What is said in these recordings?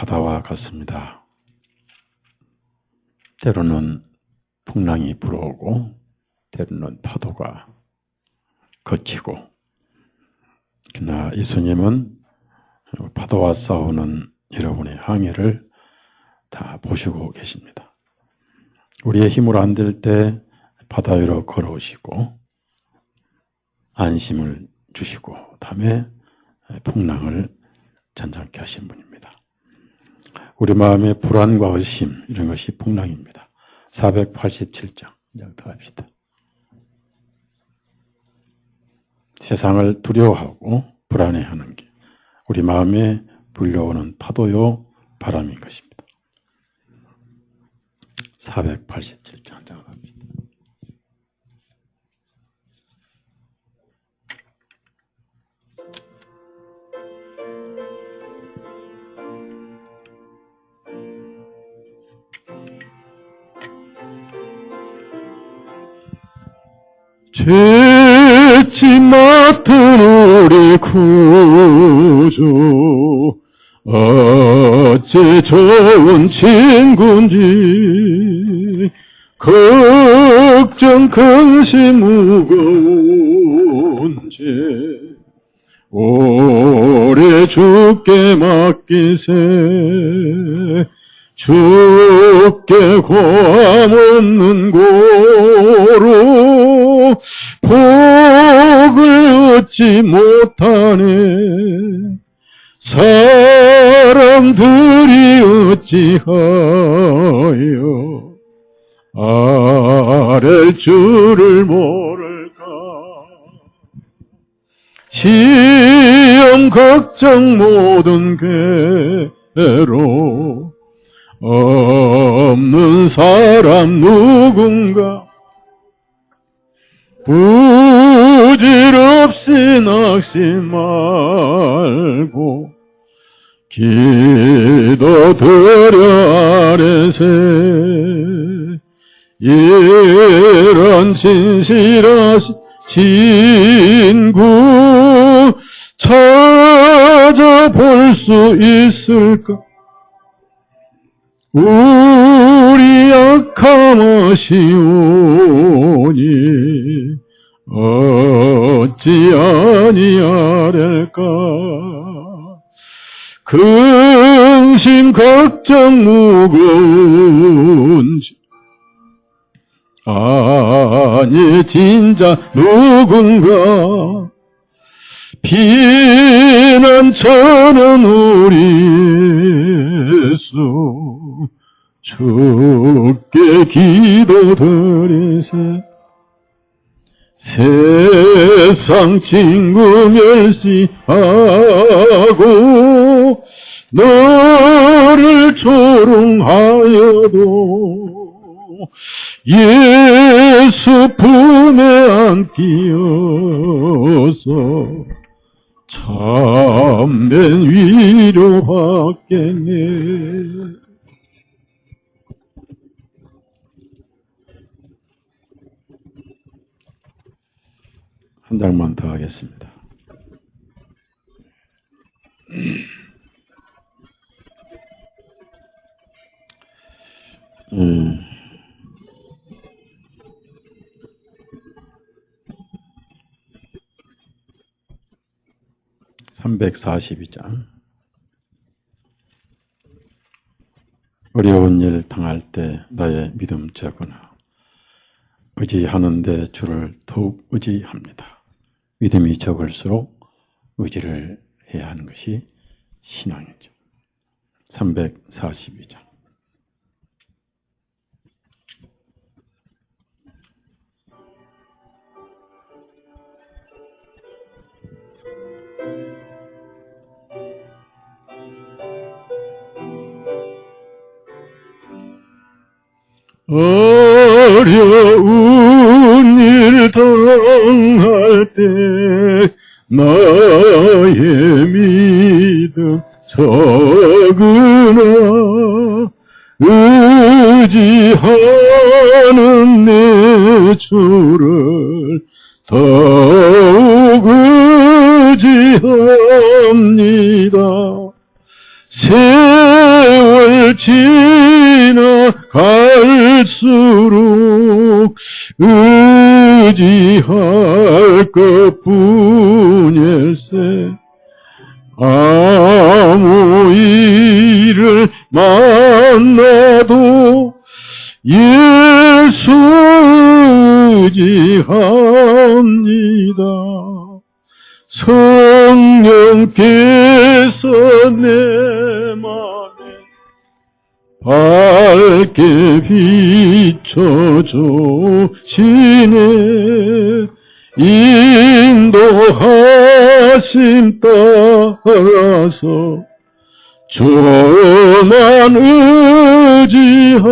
바다와 같습니다. 때로는 풍랑이 불어오고 때로는 파도가 거치고, 그러나 예수님은 파도와 싸우는 여러분의 항해를 다 보시고 계십니다. 우리의 힘으로 안 될 때 바다 위로 걸어오시고 안심을 주시고 다음에 풍랑을 잔잔케 하신 분입니다. 우리 마음의 불안과 의심, 이런 것이 풍랑입니다. 487장 들어갑시다. 세상을 두려워하고 불안해하는 게 우리 마음에 불려오는 파도요 바람인 것입니다. 487장 들어갑니다. 죄짓 맡은 우리 구주 어찌 좋은 친구인지 걱정 근심 무거운 죄 오래 주께 맡기세 주께 고함 없는 고로 복을 얻지 못하네 사람들이 어찌하여 아랠 줄을 모를까 시험 걱정 모든 괴로 없는 사람 누군가 부질없이 낙심 말고 기도드려 아뢰세 이런 진실하신 친구 찾아볼 수 있을까 우리 약함하시오니 어찌 아니하랴까 근심 걱정 무거운지 아니 진짜 누군가 피난처는 우리 예수 주께 기도드리세 세상 친구 멸시하고 너를 조롱하여도 예수 품에 안기어서 참된 위로 받겠네. 한 장만 더 하겠습니다. 342장. 어려운 일 당할 때 나의 믿음 적으나 의지하는데 주를 더욱 의지합니다. 믿음이 적을수록 의지를 해야 하는 것이 신앙이죠. 342장. 어려운 일 당할 때 나의 믿음 적으나 의지하는 내 주를 더욱 의지합니다. 지나갈수록 의지할 것뿐일세. 아무 일을 만나도 예수 의지합니다. 성령께서 내 맘에 밝게 비춰주시네. 인도하심 따라서 저만 의지합니다.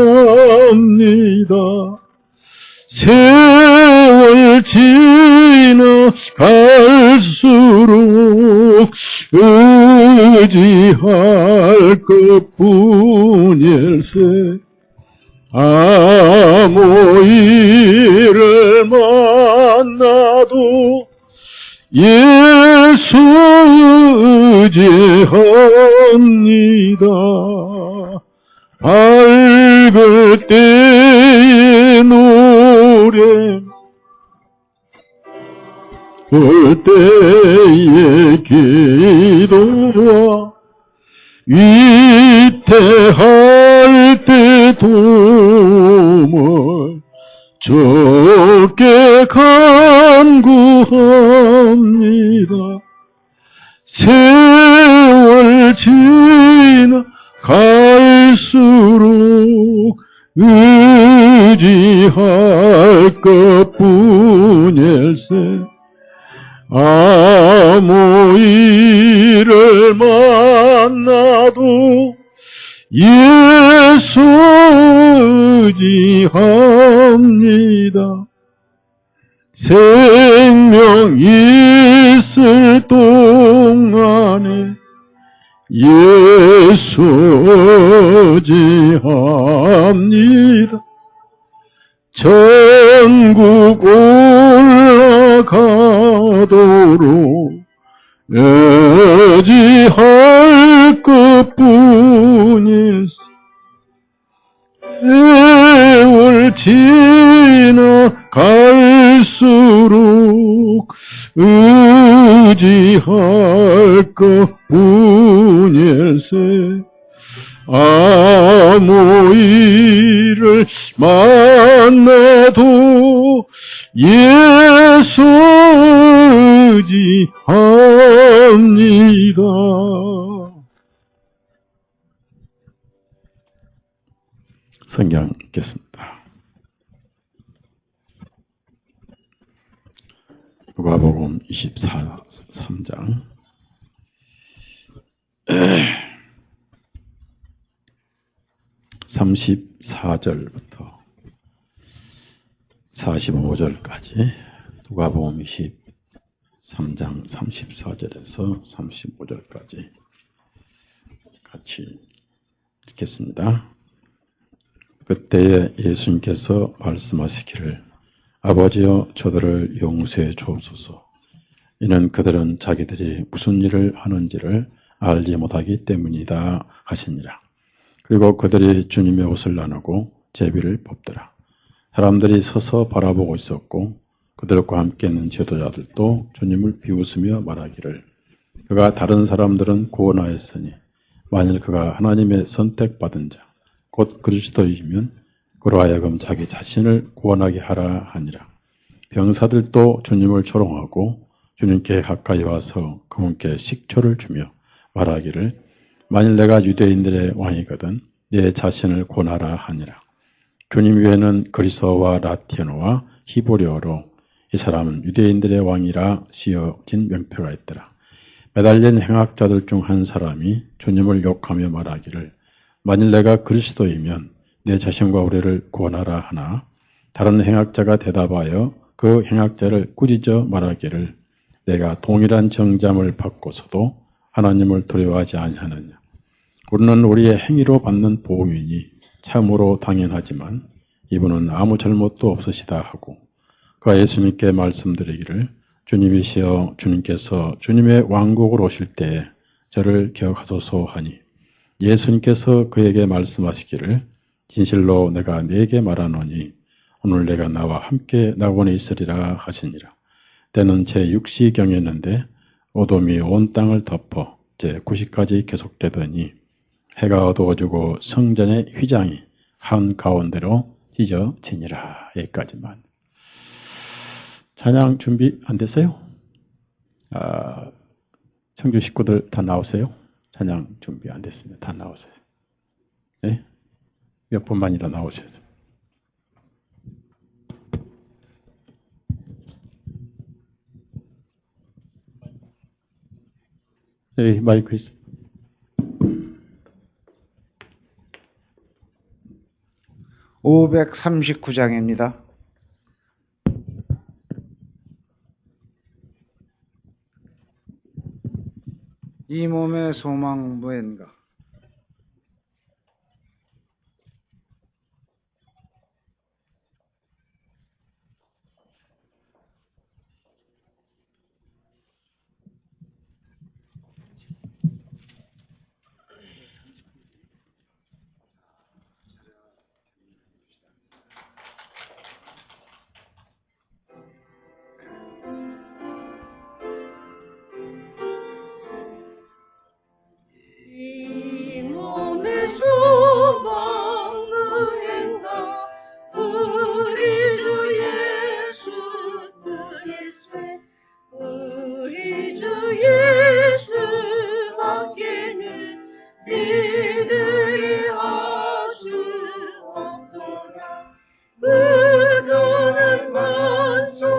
세월 지나갈수록 의지할 것뿐일세. 아무 일을 만나도 예수 의지합니다. 밝을 때의 노래, 볼 때의 기도와 위태할 때 도움을 적게 간구합니다. 세월 지나갈수록 의지할 것뿐일세. 아무 일을 만나도 예수 의지합니다. 생명 있을 동안에 예수 의지합니다. 천국 올라가도록 의지할 것뿐일세. 세월 지나갈수록 의지할 것뿐일세. 아무 일을 만나도 예수 의지합니다. 성경 읽겠습니다. 누가복음 23장 34절부터 45절까지 누가복음 23장 34절에서 35절까지 같이 읽겠습니다. 그때에 예수님께서 말씀하시기를 아버지여 저들을 용서해 주옵소서. 이는 그들은 자기들이 무슨 일을 하는지를 알지 못하기 때문이다 하시니라. 그리고 그들이 주님의 옷을 나누고 제비를 뽑더라. 사람들이 서서 바라보고 있었고 그들과 함께 있는 지도자들도 주님을 비웃으며 말하기를 그가 다른 사람들은 구원하였으니 만일 그가 하나님의 선택받은 자 곧 그리스도이면 그로 하여금 자기 자신을 구원하게 하라 하니라. 병사들도 주님을 조롱하고 주님께 가까이 와서 그분께 식초를 주며 말하기를 만일 내가 유대인들의 왕이거든 내 자신을 구원하라 하니라. 주님 외에는 그리스어와 라틴어와 히브리어로 이 사람은 유대인들의 왕이라 씌어진 명표가 있더라. 매달린 행악자들 중 한 사람이 주님을 욕하며 말하기를 만일 내가 그리스도이면 내 자신과 우리를 구원하라 하나 다른 행악자가 대답하여 그 행악자를 꾸짖어 말하기를 내가 동일한 정잠을 받고서도 하나님을 두려워하지 아니하느냐. 우리는 우리의 행위로 받는 보응이니 참으로 당연하지만 이분은 아무 잘못도 없으시다 하고 그가 예수님께 말씀드리기를 주님이시여 주님께서 주님의 왕국으로 오실 때에 저를 기억하소서 하니 예수님께서 그에게 말씀하시기를 진실로 내가 네게 말하노니 오늘 내가 나와 함께 낙원에 있으리라 하시니라. 때는 제6시경이었는데 어둠이 온 땅을 덮어 제9시까지 계속되더니 해가 어두워지고 성전의 휘장이 한가운데로 찢어지니라. 여기까지만. 찬양 준비 안 됐어요? 청주 식구들 다 나오세요? 찬양 준비 안 됐습니다. 다 나오세요. 네? 몇 분만이라 나오셔야 돼요. 네, 마이크 있어요. 539장입니다. 이 몸의 소망 무엔가. 이 몸의 소망 무엔가 우리 주 예수 그리스도 우리 주 예수 밖에는 이들이 할 수 없도다. 그분은 만속이시니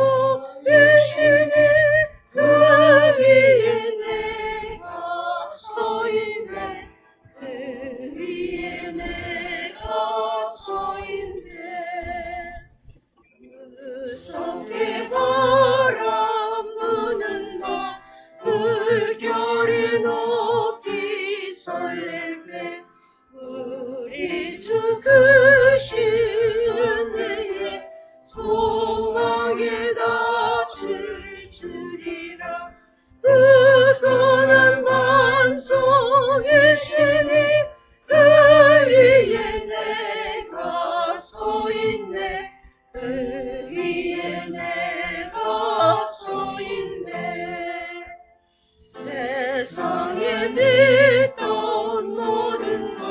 그 위에 내가 서 있네. 그 위에 내가 서 있네. 무섭게 바람 부는 날 물결이 높이 설렐 때 우리 주 크신 내의 소망에 닿을 줄이라. 그분은 만성이시니 그 위에 내가 서 있네. 그 위에 내가 서 있네. 세상에 믿던 모든 것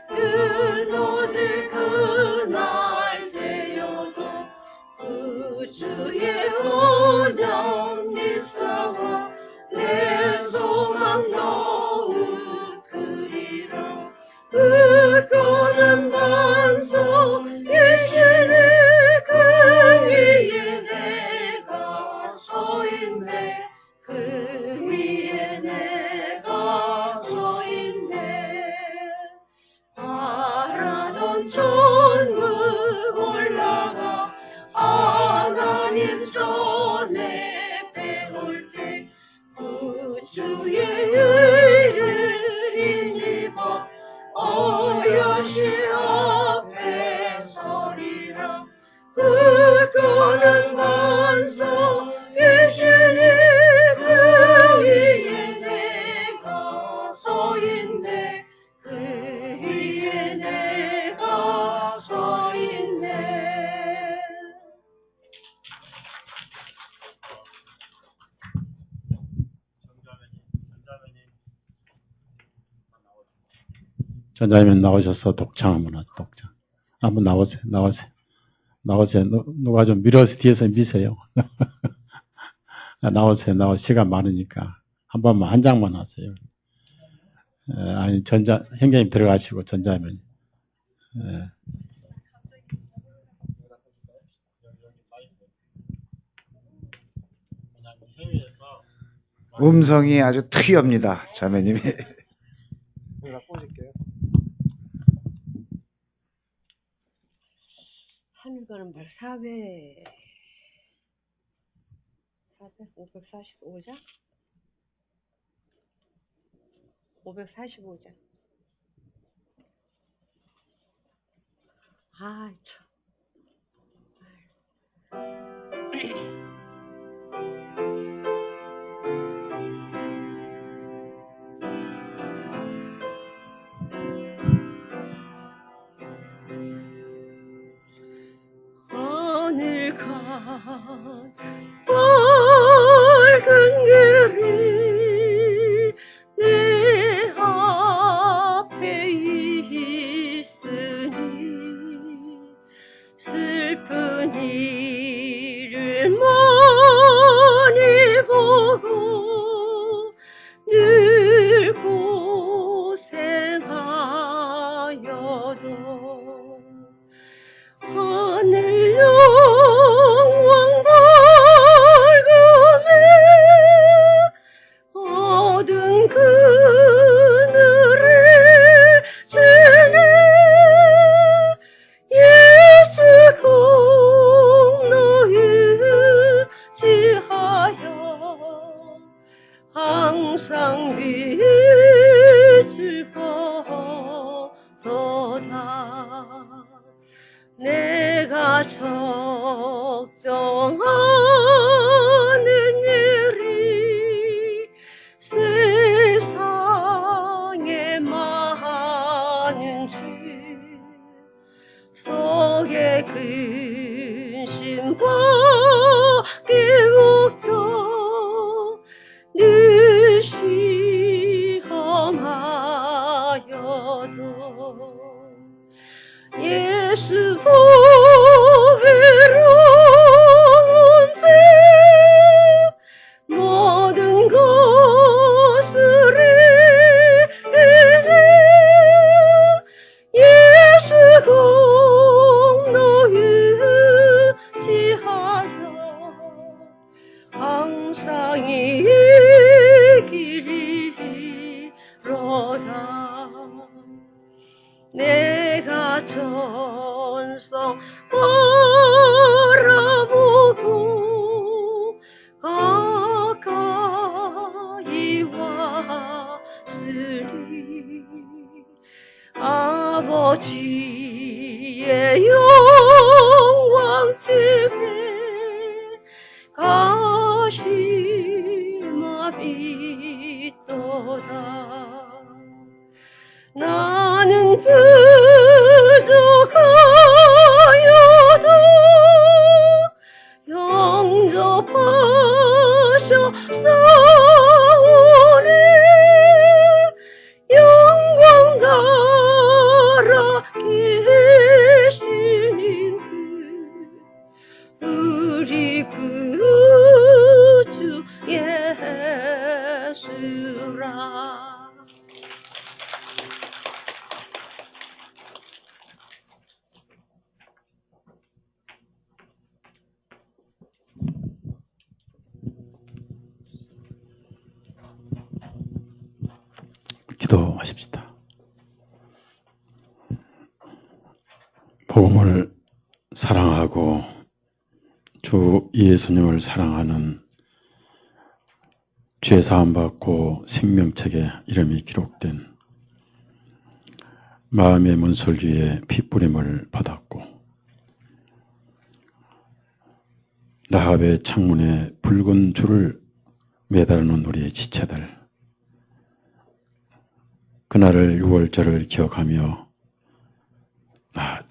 끊어질 그날 되어도 우주의 언약 믿사와 내 소망 너우 그리라. 그분은 만성이시니 그 위에 내가 서 있네. 그 위에 내가 서 있네. 바라던 천국 올라가 하나님 손에 배울 때 구주의 의를 힘입어 어여시 앞에 서리라. 그분은 만성이시니 그 위에 내가 서 있네. 그 위에 내가 서 있네. 전자면 나오셔서 독창 한번 하세요. 독창. 한번 나오세요. 나오세요. 누가 좀 밀어서 뒤에서 미세요. 나오세요. 시간 많으니까. 한 번만, 한 장만 하세요. 아니, 형제님 들어가시고, 전자면. 음성이 아주 특이합니다, 자매님이. 제가 꽂을게요. 하늘가는 발 400 545장? 545장. 아, 참. 밝은 길이 내 앞에 있으니 슬픈 일을 많이 보고 늘 고생하여도 하늘 영광 밝음에 얻은 그늘의 주님 예수 공로에 의지하여 항상 빛을 거둬다 내가 적정하는 일이 세상에 많은 죄 속에 근심밖에 없어 늘 시험하여도 예수 외로운 배 모든 것을 잃으니 예수 공로에 의지하여 항상 이기리로다 내가 천성 바라보고 가까이 왔으니 아버지의 영광집에 가시마 있도다 나는 부족하여도 영접하셨사오니 영광 가라 계시는 우리 구주 예수라 기도하십시다. 복음을 사랑하고 주 예수님을 사랑하는 죄사함 받고 생명책에 이름이 기록된 마음의 문설주에 핏부림을 받았고 라합의 창문에 붉은 줄을 매달아놓은 우리의 지체들 그날을 6월절을 기억하며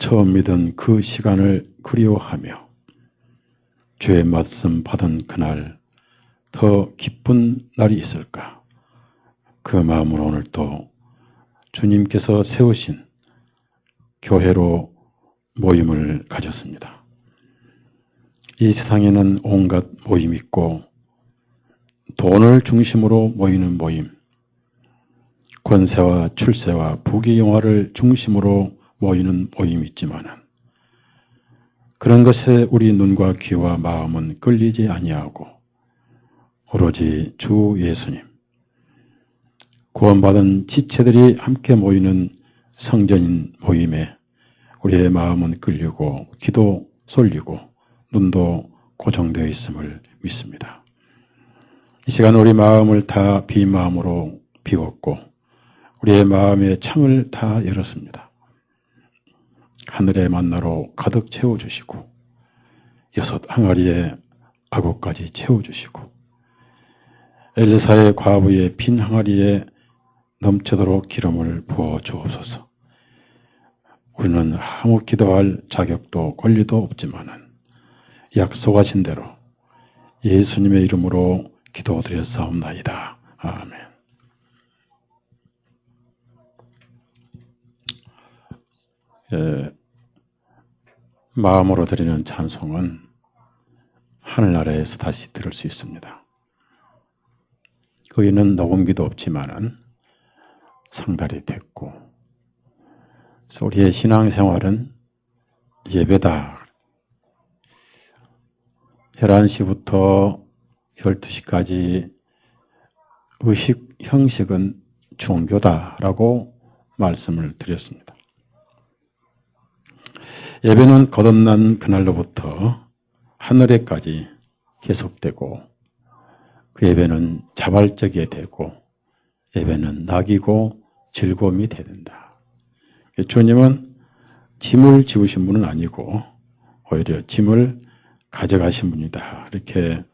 처음 믿은 그 시간을 그리워하며 주의 말씀 받은 그날 더 기쁜 날이 있을까 그 마음으로 오늘도 주님께서 세우신 교회로 모임을 가졌습니다. 이 세상에는 온갖 모임이 있고 돈을 중심으로 모이는 모임 권세와 출세와 부귀영화를 중심으로 모이는 모임이 있지만 그런 것에 우리 눈과 귀와 마음은 끌리지 아니하고 오로지 주 예수님 구원받은 지체들이 함께 모이는 성전인 모임에 우리의 마음은 끌리고 귀도 쏠리고 눈도 고정되어 있음을 믿습니다. 이 시간 우리 마음을 다 비마음으로 비웠고 우리의 마음의 창을 다 열었습니다. 하늘의 만나로 가득 채워주시고 6 항아리의 아구까지 채워주시고 엘사의 과부의 빈 항아리에 넘치도록 기름을 부어 주옵소서. 우리는 아무 기도할 자격도 권리도 없지만은 약속하신 대로 예수님의 이름으로 기도드렸사옵나이다. 아멘. 마음으로 드리는 찬송은 하늘나라에서 다시 들을 수 있습니다. 거기는 녹음기도 없지만은 상달이 됐고, 그래서 우리의 신앙생활은 예배다. 11시부터 12시까지 의식 형식은 종교다라고 말씀을 드렸습니다. 예배는 거듭난 그날로부터 하늘에까지 계속되고, 그 예배는 자발적이 되고, 예배는 낙이고 즐거움이 된다. 주님은 짐을 지우신 분은 아니고 오히려 짐을 가져가신 분이다. 이렇게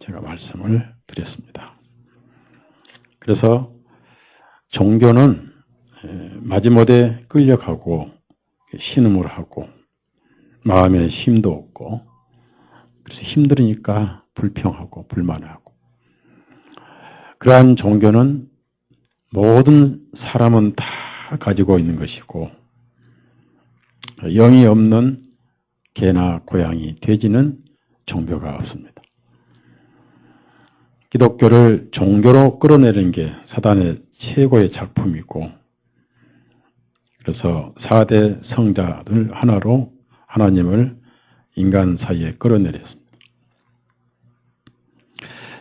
제가 말씀을 드렸습니다. 그래서 종교는 마지못해 끌려가고 신음을 하고 마음에 힘도 없고, 그래서 힘들으니까 불평하고 불만하고, 그러한 종교는 모든 사람은 다 가지고 있는 것이고, 영이 없는 개나 고양이, 돼지는 종교가 없습니다. 기독교를 종교로 끌어내는 게 사단의 최고의 작품이고, 그래서 4대 성자들 하나로 하나님을 인간 사이에 끌어내렸습니다.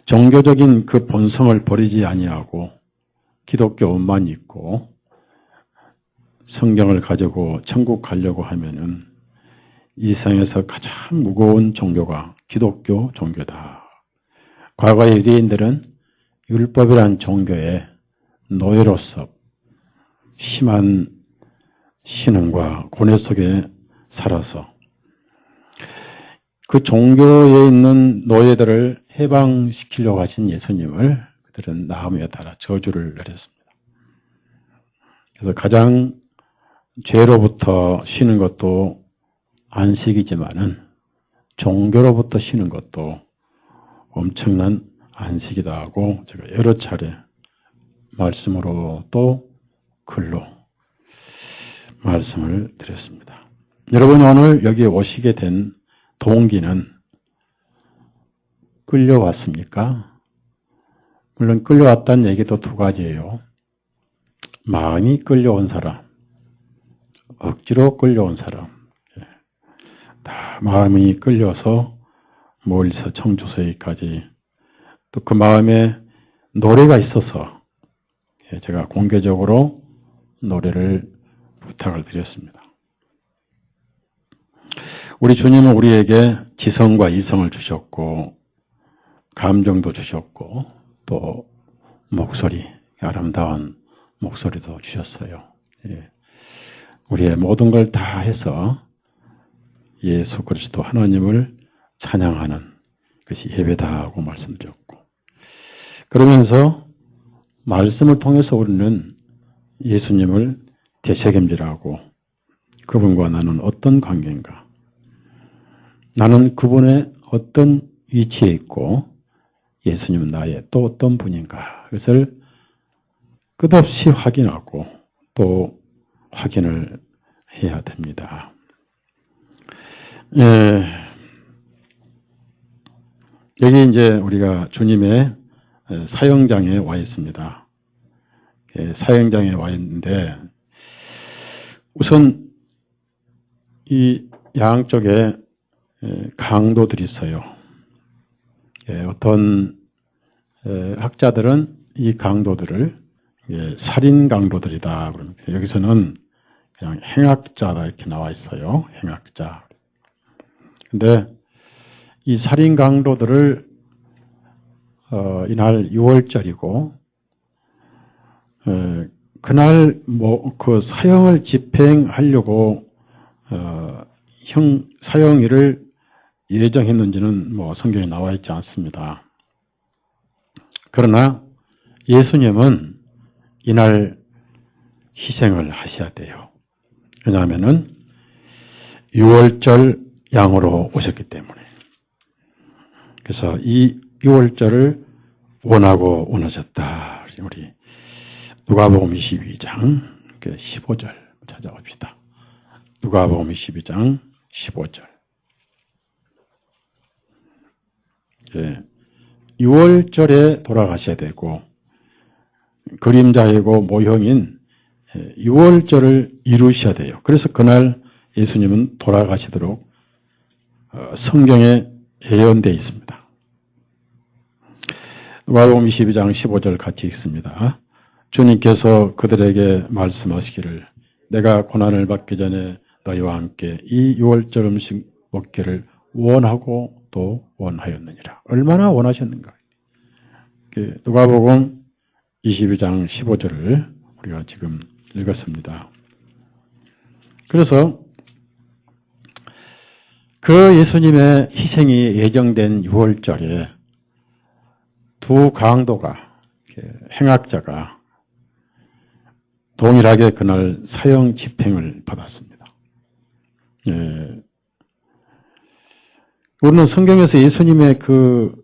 종교적인 그 본성을 버리지 아니하고 기독교만 있고 성경을 가지고 천국 가려고 하면은 이 세상에서 가장 무거운 종교가 기독교 종교다. 과거의 유대인들은 율법이란 종교의 노예로서 심한 신앙과 고뇌 속에 살아서 그 종교에 있는 노예들을 해방시키려고 하신 예수님을 그들은 마음에 따라 저주를 내렸습니다. 그래서 가장 죄로부터 쉬는 것도 안식이지만은 종교로부터 쉬는 것도 엄청난 안식이다 하고 제가 여러 차례 말씀으로 또 글로 말씀을 드렸습니다. 여러분이 오늘 여기 오시게 된 동기는 끌려왔습니까? 물론 끌려왔다는 얘기도 두 가지예요. 마음이 끌려온 사람, 억지로 끌려온 사람. 다 마음이 끌려서 멀리서 청주서에까지, 또 그 마음에 노래가 있어서 제가 공개적으로 노래를 부탁을 드렸습니다. 우리 주님은 우리에게 지성과 이성을 주셨고 감정도 주셨고 또 목소리, 아름다운 목소리도 주셨어요. 우리의 모든 걸 다 해서 예수 그리스도 하나님을 찬양하는 것이 예배다 하고 말씀드렸고, 그러면서 말씀을 통해서 우리는 예수님을 되새김질하고 그분과 나는 어떤 관계인가, 나는 그분의 어떤 위치에 있고 예수님은 나의 또 어떤 분인가, 그것을 끝없이 확인하고 또 확인을 해야 됩니다. 여기 이제 우리가 주님의 사형장에 와 있습니다. 사형장에 와 있는데, 우선 이 양쪽에 강도들이 있어요. 어떤 학자들은 이 강도들을 살인 강도들이다. 여기서는 그냥 행악자다 이렇게 나와 있어요. 행악자. 근데 이 살인 강도들을 이날 6월절이고 그날 그 사형을 집행하려고 사형일을 예정했는지는 성경에 나와 있지 않습니다. 그러나 예수님은 이날 희생을 하셔야 돼요. 왜냐하면은 6월절 양으로 오셨기 때문에. 그래서 이 유월절을 원하셨다. 우리 누가복음 22장 15절 찾아봅시다. 누가복음 22장 15절. 6월절에 돌아가셔야 되고 그림자이고 모형인 6월절을 이루셔야 돼요. 그래서 그날 예수님은 돌아가시도록 성경에 예언되어 있습니다. 누가복음 22장 15절 같이 읽습니다. 주님께서 그들에게 말씀하시기를 내가 고난을 받기 전에 너희와 함께 이 6월절 음식 먹기를 원하고 또 원하였느니라. 얼마나 원하셨는가. 누가복음 22장 15절을 우리가 지금 읽었습니다. 그래서 그 예수님의 희생이 예정된 6월절에 두 강도가, 행악자가 동일하게 그날 사형 집행을 받았습니다. 우리는 성경에서 예수님의 그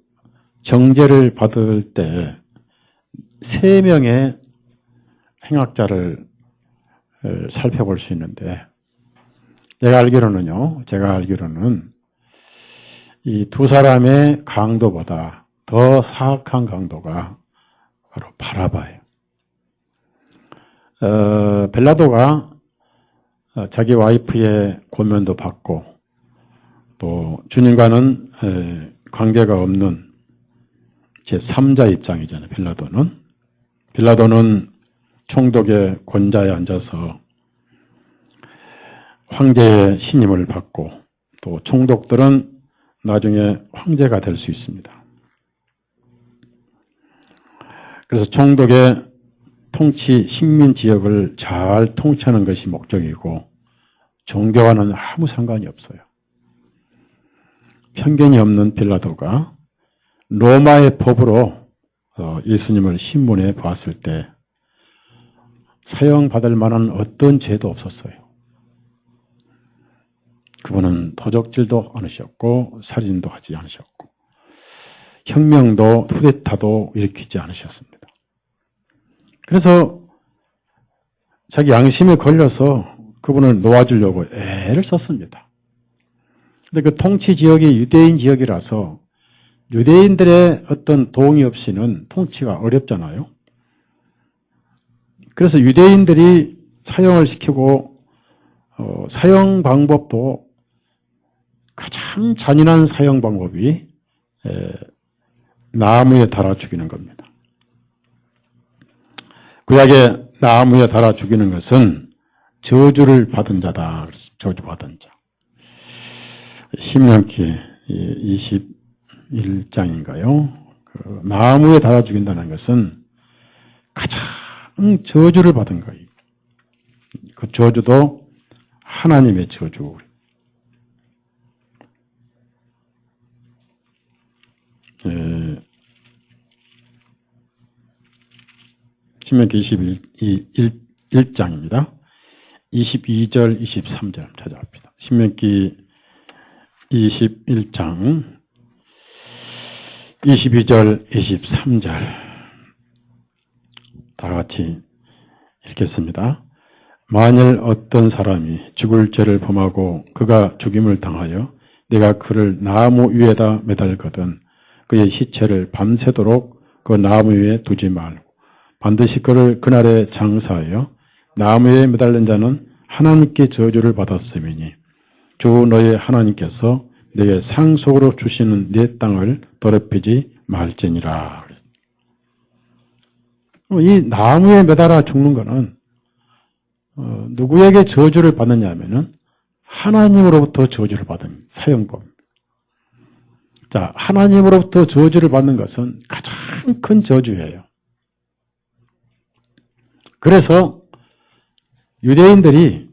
정죄를 받을 때 세 명의 행악자를 살펴볼 수 있는데 제가 알기로는 이 두 사람의 강도보다 더 사악한 강도가 바로 바라바예요. 벨라도가 자기 와이프의 고면도 받고 또 주님과는 관계가 없는 제3자 입장이잖아요. 빌라도는 총독의 권좌에 앉아서 황제의 신임을 받고 또 총독들은 나중에 황제가 될 수 있습니다. 그래서 총독의 통치, 식민 지역을 잘 통치하는 것이 목적이고 종교와는 아무 상관이 없어요. 편견이 없는 빌라도가 로마의 법으로 예수님을 신문해 봤을 때 사형받을 만한 어떤 죄도 없었어요. 그분은 도적질도 않으셨고 살인도 하지 않으셨고 혁명도 쿠데타도 일으키지 않으셨습니다. 그래서 자기 양심에 걸려서 그분을 놓아주려고 애를 썼습니다. 근데 그 통치 지역이 유대인 지역이라서 유대인들의 어떤 동의 없이는 통치가 어렵잖아요. 그래서 유대인들이 사형을 시키고 사형 방법도 가장 잔인한 사형 방법이 나무에 달아 죽이는 겁니다. 구약에 나무에 달아 죽이는 것은 저주를 받은 자다. 저주받은 자. 신명기 21장인가요? 나무에 달아 죽인다는 것은 가장 저주를 받은 거예요. 그 저주도 하나님의 저주. 신명기 21장입니다. 22절, 23절 찾아갑니다. 신명기 21장 22절, 23절 다 같이 읽겠습니다. 만일 어떤 사람이 죽을 죄를 범하고 그가 죽임을 당하여 내가 그를 나무 위에다 매달거든 그의 시체를 밤새도록 그 나무 위에 두지 말고 반드시 그를 그날에 장사하여 나무에 매달린 자는 하나님께 저주를 받았음이니 주 너의 하나님께서 내게 상속으로 주시는 네 땅을 더럽히지 말지니라. 이 나무에 매달아 죽는 것은 누구에게 저주를 받느냐 하면은 하나님으로부터 저주를 받은 사형법입니다. 자, 하나님으로부터 저주를 받는 것은 가장 큰 저주예요. 그래서 유대인들이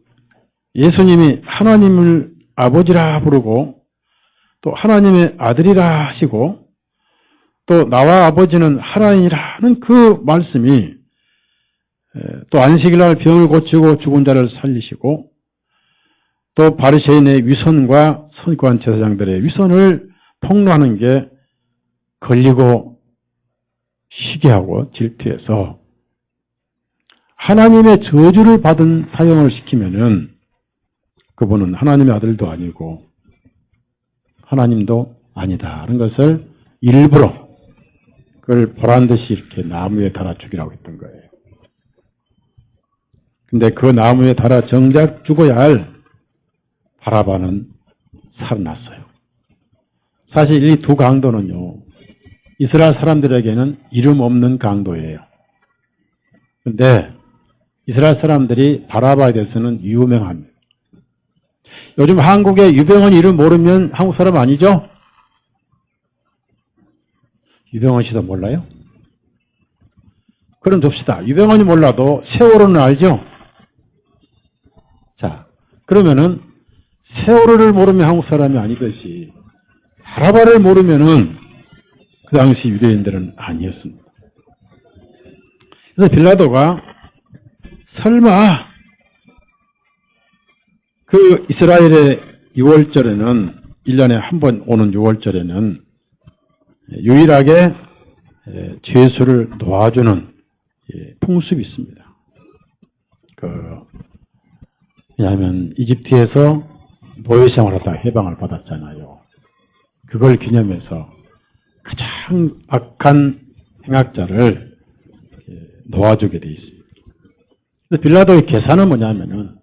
예수님이 하나님을 아버지라 부르고 또 하나님의 아들이라 하시고 또 나와 아버지는 하나님이라는 그 말씀이 또 안식일날 병을 고치고 죽은 자를 살리시고 또 바리새인의 위선과 선관 제사장들의 위선을 폭로하는 게 걸리고 시기하고 질투해서 하나님의 저주를 받은 사형을 시키면은 그분은 하나님의 아들도 아니고 하나님도 아니다 하는 것을 일부러 그걸 보란듯이 이렇게 나무에 달아 죽이라고 했던 거예요. 근데 그 나무에 달아 정작 죽어야 할 바라바는 살아났어요. 사실 이 두 강도는요, 이스라엘 사람들에게는 이름 없는 강도예요. 근데 이스라엘 사람들이 바라바에 대해서는 유명합니다. 요즘 한국에 유병헌 이름 모르면 한국 사람 아니죠? 유병헌 씨도 몰라요? 그럼 둡시다. 유병헌이 몰라도 세월호는 알죠? 자, 그러면은 세월호를 모르면 한국 사람이 아니듯이 바라바를 모르면은 그 당시 유대인들은 아니었습니다. 그래서 빌라도가 설마 그 이스라엘의 6월절에는 1년에 한 번 오는 6월절에는 유일하게 죄수를 놓아주는 풍습이 있습니다. 왜냐하면 이집트에서 노예생활하다가 해방을 받았잖아요. 그걸 기념해서 가장 악한 행악자를 놓아주게 돼 있습니다. 그래서 빌라도의 계산은 뭐냐면은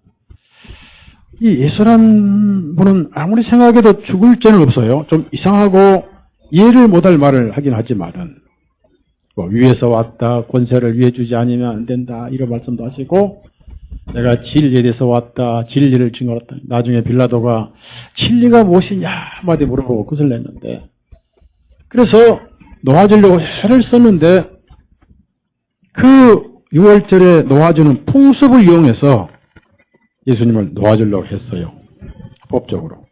이 예수란 분은 아무리 생각해도 죽을 죄는 없어요. 좀 이상하고 이해를 못할 말을 하긴 하지만은 뭐 위에서 왔다, 권세를 위에 주지 않으면 안 된다 이런 말씀도 하시고 내가 진리에 대해서 왔다, 진리를 증거했다. 나중에 빌라도가 진리가 무엇이냐 한마디 물어보고 그것을 냈는데 그래서 놓아주려고 애를 썼는데 그 6월절에 놓아주는 풍습을 이용해서 예수님을 놓아주려고 했어요. 법적으로.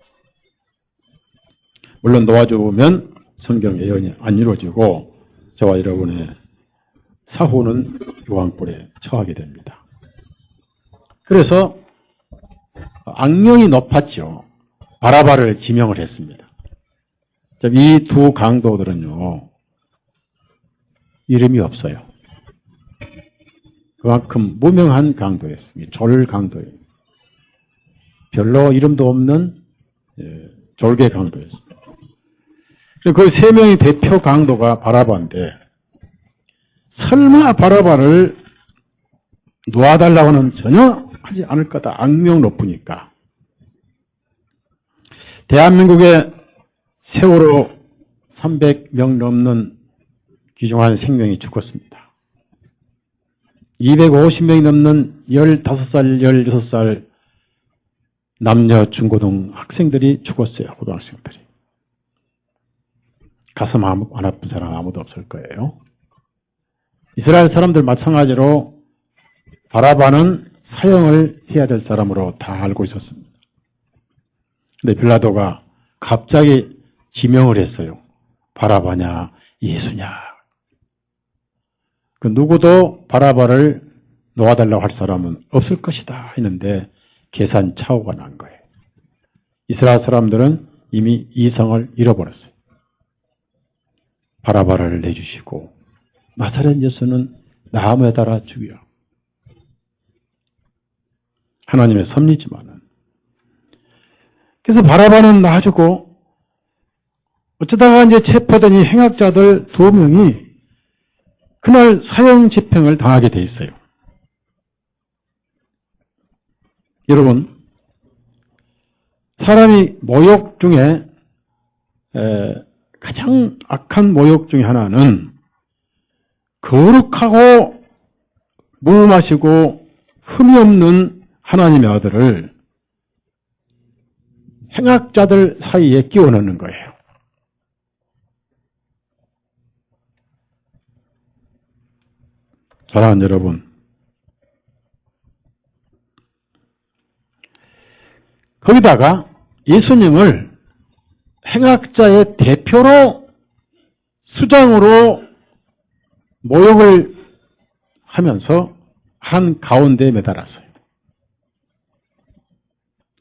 물론 놓아주면 성경 예언이 안 이루어지고 저와 여러분의 사후는 요한불에 처하게 됩니다. 그래서 악명이 높았죠. 바라바를 지명을 했습니다. 이 두 강도들은요, 이름이 없어요. 그만큼 무명한 강도였습니다. 졸 강도예요. 별로 이름도 없는 졸개 강도였습니다. 그 세 명의 대표 강도가 바라바인데 설마 바라바를 놓아달라고는 전혀 하지 않을 거다. 악명 높으니까. 대한민국의 세월호 300명 넘는 귀중한 생명이 죽었습니다. 250명이 넘는 15살, 16살 남녀 중고등 학생들이 죽었어요. 고등학생들이. 가슴 안 아픈 사람 아무도 없을 거예요. 이스라엘 사람들 마찬가지로 바라바는 사형을 해야 될 사람으로 다 알고 있었습니다. 근데 빌라도가 갑자기 지명을 했어요. 바라바냐 예수냐. 그 누구도 바라바를 놓아달라고 할 사람은 없을 것이다 했는데 계산 착오가 난 거예요. 이스라엘 사람들은 이미 이성을 잃어버렸어요. 바라바를 내주시고 나사렛 예수는 나무에 달아 죽여. 하나님의 섭리지만은. 그래서 바라바는 놔주고 어쩌다가 이제 체포된 이 행악자들 2명이 그날 사형 집행을 당하게 돼 있어요. 여러분, 사람이 모욕 중에 가장 악한 모욕 중에 하나는 거룩하고 무음하시고 흠이 없는 하나님의 아들을 행악자들 사이에 끼워 넣는 거예요. 사랑하는 여러분, 거기다가 예수님을 행악자의 대표로 수장으로 모욕을 하면서 한 가운데에 매달았어요.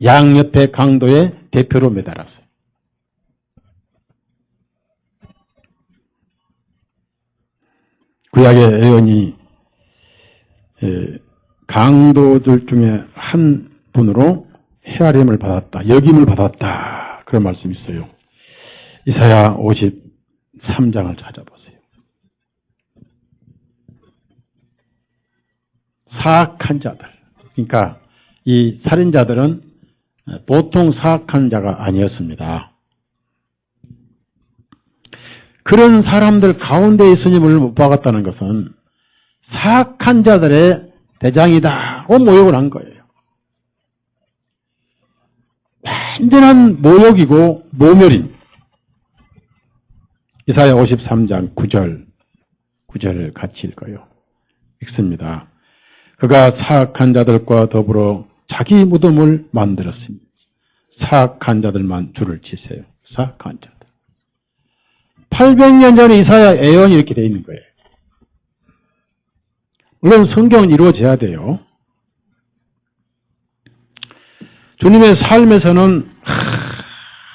양옆의 강도의 대표로 매달았어요. 구약의 예언이 강도들 중에 한 분으로 헤아림을 받았다, 역임을 받았다, 그런 말씀이 있어요. 이사야 53장을 찾아보세요. 사악한 자들, 그러니까 이 살인자들은 보통 사악한 자가 아니었습니다. 그런 사람들 가운데 예수님을 못 박았다는 것은 사악한 자들의 대장이다고 모욕을 한 거예요. 완전한 모욕이고 모멸인. 이사야 53장 9절을 같이 읽어요. 읽습니다. 그가 사악한 자들과 더불어 자기 무덤을 만들었습니다. 사악한 자들만 줄을 치세요. 사악한 자들. 800년 전에 이사야 예언이 이렇게 되어 있는 거예요. 물론 성경은 이루어져야 돼요. 주님의 삶에서는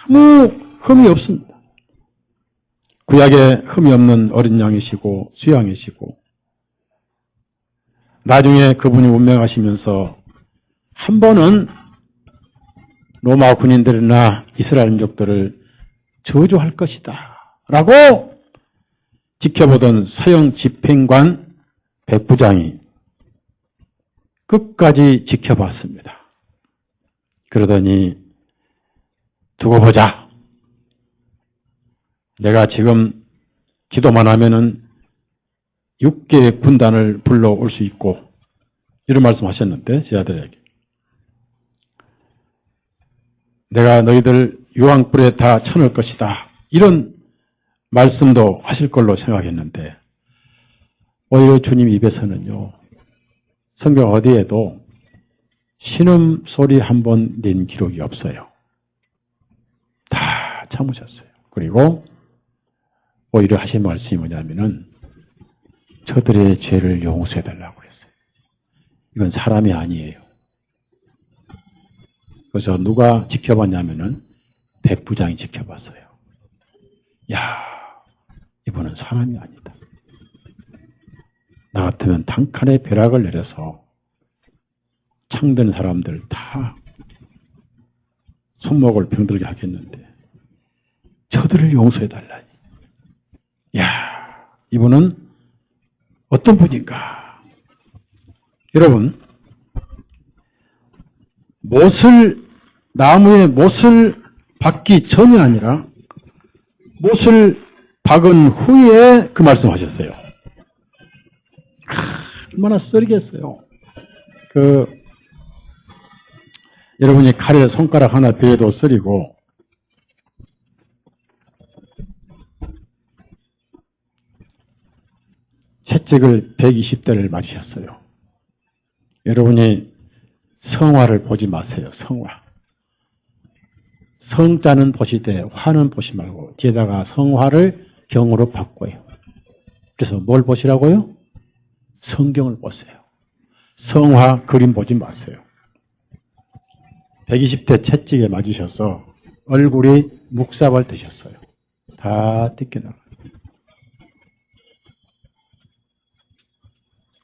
아무 흠이 없습니다. 구약에 흠이 없는 어린 양이시고 수양이시고, 나중에 그분이 운명하시면서 한 번은 로마 군인들이나 이스라엘 민족들을 저주할 것이다 라고 지켜보던 사형 집행관 백부장이 끝까지 지켜봤습니다. 그러더니 두고 보자. 내가 지금 기도만 하면은 6개의 군단을 불러올 수 있고, 이런 말씀하셨는데 제 아들에게 내가 너희들 유황불에 다 쳐넣을 것이다, 이런 말씀도 하실 걸로 생각했는데, 오히려 주님 입에서는요, 성경 어디에도 신음소리 한 번 낸 기록이 없어요. 다 참으셨어요. 그리고 오히려 하신 말씀이 뭐냐면은 저들의 죄를 용서해달라고 했어요. 이건 사람이 아니에요. 그래서 누가 지켜봤냐면은 백부장이 지켜봤어요. 야, 이분은 사람이 아니다. 나 같으면 단칸에 벼락을 내려서 창든 사람들 다 손목을 병들게 하겠는데 저들을 용서해달라니. 야, 이분은 어떤 분인가. 여러분, 나무에 못을 박기 전이 아니라 못을 박은 후에 그 말씀하셨어요. 얼마나 썰겠어요. 여러분이 칼에 손가락 하나 베어도 썰이고, 채찍을 120대를 맞으셨어요. 여러분이 성화를 보지 마세요. 성화. 성자는 보시되 화는 보시 말고 뒤에다가 성화를 경으로 바꿔요. 그래서 뭘 보시라고요? 성경을 보세요. 성화 그림 보지 마세요. 120대 채찍에 맞으셔서 얼굴이 묵삽을 드셨어요. 다 뜯겨나가요.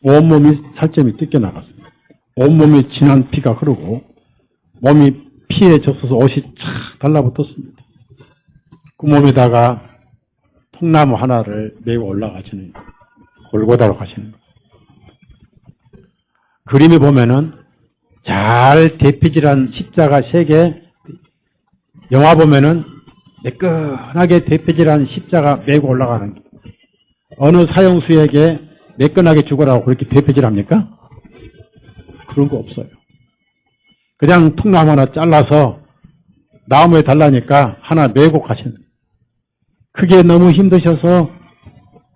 온몸이 살점이 뜯겨나갔어요. 온몸이 진한 피가 흐르고 몸이 피에 젖어서 옷이 착 달라붙었습니다. 그 몸에다가 통나무 하나를 메고 올라가시는, 골고다로 가시는 거예요. 그림에 보면은 잘 대피질한 십자가 3개, 영화 보면은 매끈하게 대피질한 십자가 메고 올라가는 거예요. 어느 사형수에게 매끈하게 죽어라고 그렇게 대피질합니까? 그런 거 없어요. 그냥 통나무 하나 잘라서 나무에 달라니까 하나 메고 가시는 거예요. 그게 너무 힘드셔서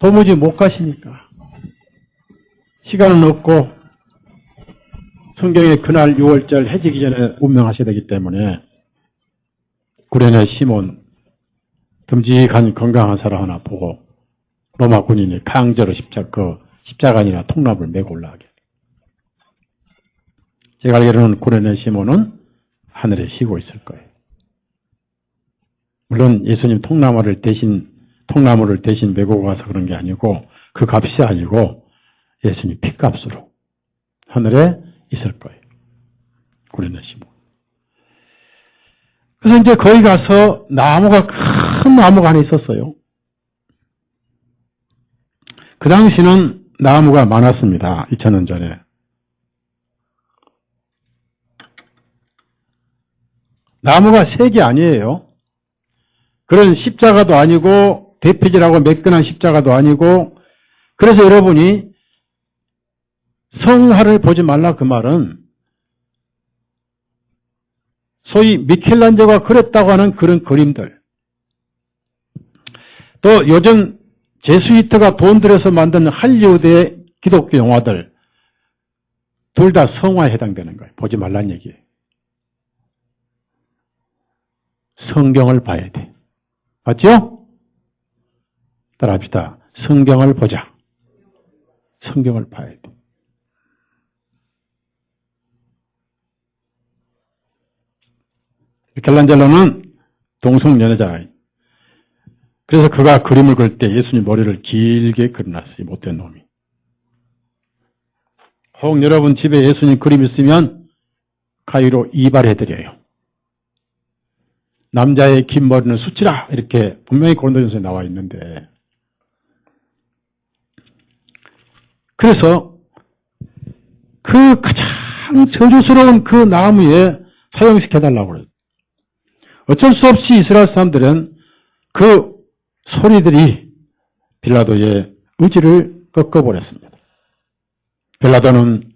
도무지 못 가시니까 시간은 없고 성경에 그날 6월절 해지기 전에 운명하셔야 되기 때문에 구레네 시몬, 듬직한 건강한 사람 하나 보고 로마 군인이 강제로 십자가 아니라 통나무를 메고 올라가게. 제가 알기로는 구레네 시몬은 하늘에 쉬고 있을 거예요. 물론 예수님 통나무를 대신 메고 가서 그런 게 아니고 그 값이 아니고 예수님 피값으로 하늘에 있을 거예요. 우리는 심고. 그래서 이제 거기 가서 나무가 큰 나무가 하나 있었어요. 그 당시는 나무가 많았습니다. 2000년 전에. 나무가 색이 아니에요. 그런 십자가도 아니고 대표지라고 매끈한 십자가도 아니고, 그래서 여러분이 성화를 보지 말라 그 말은 소위 미켈란젤로가 그렸다고 하는 그런 그림들, 또 요즘 제수이트가 돈 들여서 만든 할리우드의 기독교 영화들, 둘 다 성화에 해당되는 거예요. 보지 말란 얘기예요. 성경을 봐야 돼. 맞죠? 따라합시다. 성경을 보자. 성경을 봐야 돼. 미켈란젤로는 동성연애자. 그래서 그가 그림을 그릴 때 예수님 머리를 길게 그려놨어요. 못된 놈이. 혹 여러분 집에 예수님 그림 있으면 가위로 이발해드려요. 남자의 긴 머리는 수치라 이렇게 분명히 고린도전서에 나와 있는데, 그래서 그 가장 저주스러운 그 나무에 사용시켜달라고 그래요. 어쩔 수 없이 이스라엘 사람들은 그 소리들이 빌라도의 의지를 꺾어버렸습니다. 빌라도는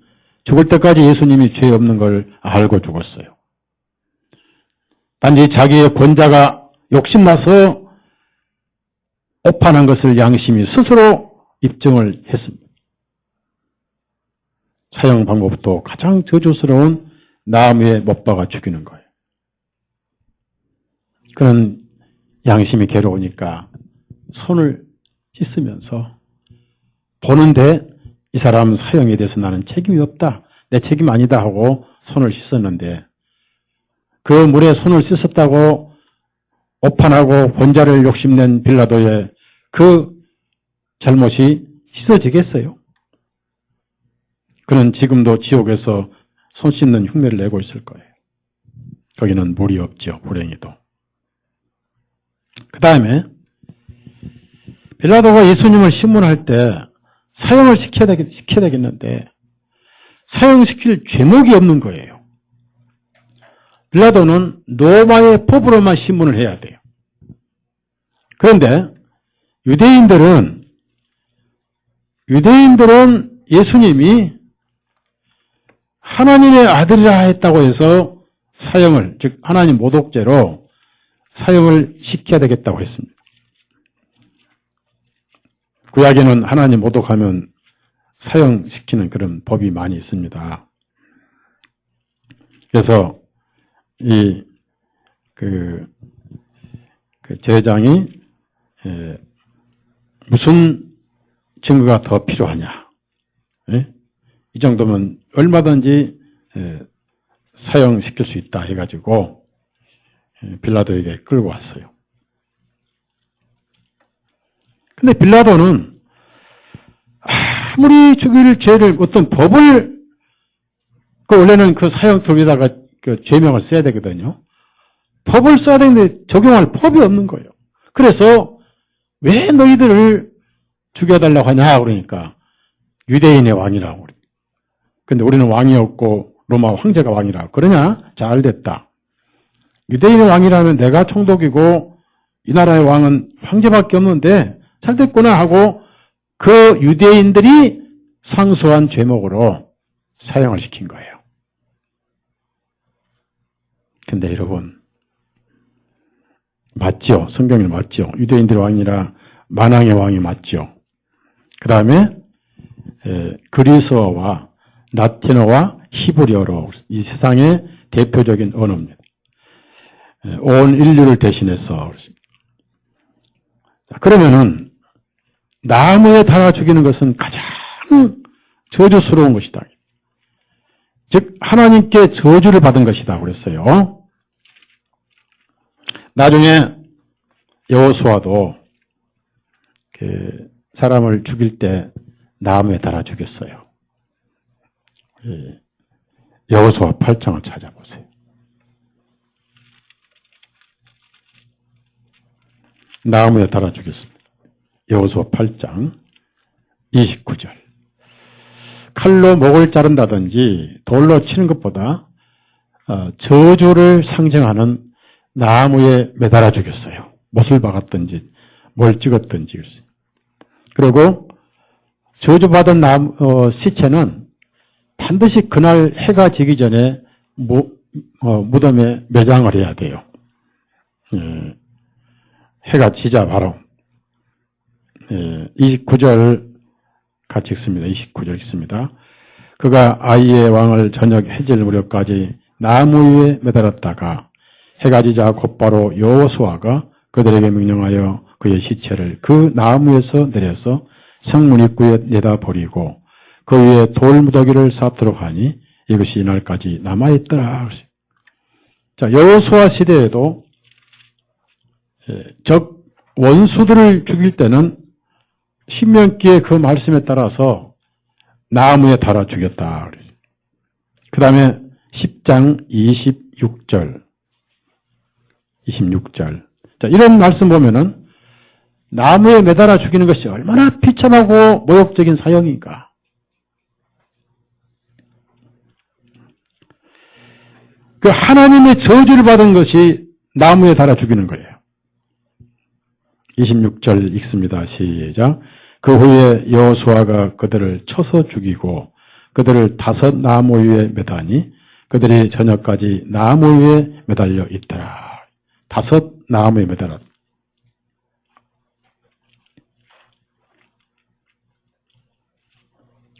죽을 때까지 예수님이 죄 없는 걸 알고 죽었어요. 단지 자기의 권자가 욕심나서 오판한 것을 양심이 스스로 입증을 했습니다. 사형 방법도 가장 저주스러운 나무에 못 박아 죽이는 거예요. 그는 양심이 괴로우니까 손을 씻으면서 보는데 이 사람 사형에 대해서 나는 책임이 없다, 내 책임 아니다 하고 손을 씻었는데, 그 물에 손을 씻었다고 오판하고 권자를 욕심낸 빌라도의 그 잘못이 씻어지겠어요? 그는 지금도 지옥에서 손 씻는 흉내를 내고 있을 거예요. 거기는 물이 없죠, 불행히도. 그 다음에 빌라도가 예수님을 신문할 때 사형을 시켜야 되겠는데 사형시킬 죄목이 없는 거예요. 빌라도는 로마의 법으로만 신문을 해야 돼요. 그런데 유대인들은 예수님이 하나님의 아들이라 했다고 해서 사형을, 즉 하나님 모독죄로 사형을 시켜야 되겠다고 했습니다. 구약에는 하나님 모독하면 사형시키는 그런 법이 많이 있습니다. 그래서 그 제장이 무슨 증거가 더 필요하냐, 이 정도면 얼마든지 사형시킬 수 있다 해가지고 빌라도에게 끌고 왔어요. 근데 빌라도는 아무리 죽일 죄를, 어떤 법을, 원래는 그 사형틀 위에다가 그 죄명을 써야 되거든요. 법을 써야 되는데 적용할 법이 없는 거예요. 그래서 왜 너희들을 죽여달라고 하냐 그러니까 유대인의 왕이라고 그래요. 근데 우리는 왕이 없고 로마 황제가 왕이라고. 그러냐? 잘 됐다. 유대인의 왕이라면 내가 총독이고 이 나라의 왕은 황제밖에 없는데 잘 됐구나 하고 그 유대인들이 상소한 죄목으로 사형을 시킨 거예요. 근데 여러분, 맞죠? 성경이 맞죠? 유대인들의 왕이라 만왕의 왕이 맞죠? 그 다음에 그리스어와 라틴어와 히브리어로 이 세상의 대표적인 언어입니다. 온 인류를 대신해서. 그러면은 나무에 달아 죽이는 것은 가장 저주스러운 것이다. 즉 하나님께 저주를 받은 것이다 그랬어요. 나중에 여호수아도 사람을 죽일 때 나무에 달아 죽였어요. 여호수아 8장을 찾아보세요. 나무에 달아 죽였습니다. 여호수아 8장 29절. 칼로 목을 자른다든지 돌로 치는 것보다 저주를 상징하는 나무에 매달아 죽였어요. 못을 박았든지 뭘 찍었든지. 그리고 저주받은 시체는 반드시 그날 해가 지기 전에 무덤에 매장을 해야 돼요. 해가 지자 바로. 29절 같이 읽습니다. 29절 읽습니다. 그가 아이의 왕을 저녁 해질 무렵까지 나무 위에 매달았다가 해가 지자 곧바로 여호수아가 그들에게 명령하여 그의 시체를 그 나무에서 내려서 성문 입구에 내다 버리고 그 위에 돌무더기를 쌓도록 하니 이것이 이날까지 남아있더라. 자, 여호수아 시대에도 적 원수들을 죽일 때는 신명기의 그 말씀에 따라서 나무에 달아 죽였다. 그 다음에 10장 26절. 자, 이런 말씀 보면은 나무에 매달아 죽이는 것이 얼마나 비참하고 모욕적인 사형인가. 그 하나님의 저주를 받은 것이 나무에 달아 죽이는 거예요. 26절 읽습니다. 시작. 그 후에 여호수아가 그들을 쳐서 죽이고 그들을 5 나무 위에 매다니 그들이 저녁까지 나무 위에 매달려 있더라. 5 나무에 매달았다.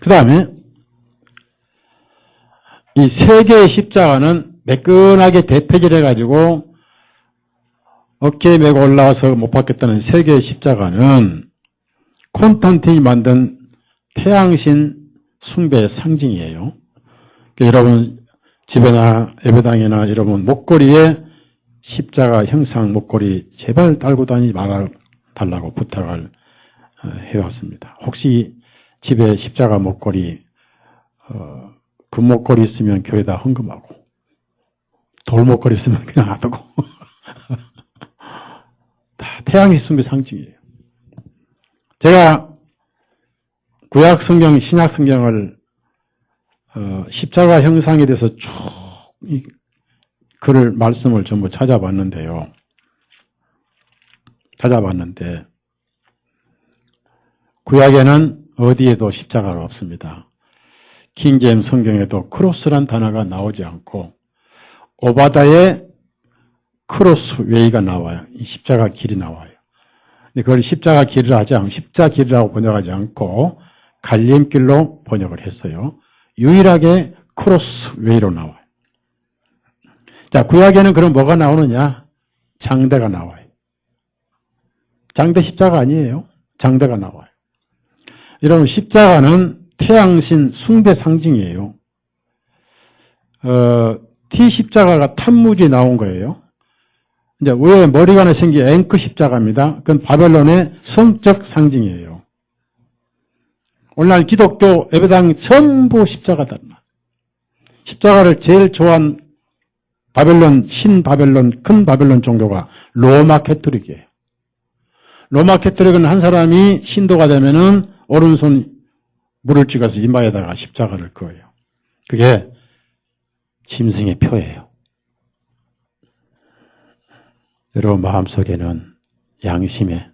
그 다음에 이 3개의 십자가는 매끈하게 대패질해가지고 어깨에 메고 올라와서 못 받겠다는 3개의 십자가는 콘스탄틴이 만든 태양신 숭배의 상징이에요. 여러분 집에나 예배당이나 여러분 목걸이에 십자가 형상 목걸이 제발 달고 다니지 말아달라고 부탁을 해왔습니다. 혹시 집에 십자가 목걸이 금목걸이 있으면 교회에다 헌금하고 돌목걸이 있으면 그냥 안 하고 다 태양의 숭배 상징이에요. 제가 구약 성경, 신약 성경을 십자가 형상에 대해서 쭉 글을 말씀을 전부 찾아봤는데 구약에는 어디에도 십자가가 없습니다. 킹제임스 성경에도 크로스란 단어가 나오지 않고 오바다에 크로스 웨이가 나와요. 이 십자가 길이 나와요. 근데 그걸 십자가 길을 하지 않고 십자 길이라고 번역하지 않고 갈림길로 번역을 했어요. 유일하게 크로스 웨이로 나와요. 자, 구약에는 그럼 뭐가 나오느냐? 장대가 나와요. 장대 십자가 아니에요. 장대가 나와요. 여러분 십자가는 태양신 숭배 상징이에요. T 십자가가 탄무지 나온 거예요. 이제 왜 머리가 하나 생긴 앵크 십자가입니다. 그건 바벨론의 성적 상징이에요. 오늘날 기독교 예배당 전부 십자가다. 십자가를 제일 좋아한 바벨론, 신바벨론, 큰 바벨론 종교가 로마 캐토릭이에요. 로마 캐토릭은 한 사람이 신도가 되면은 오른손 물을 찍어서 이마에다가 십자가를 그어요. 그게 짐승의 표예요. 여러분 마음속에는 양심에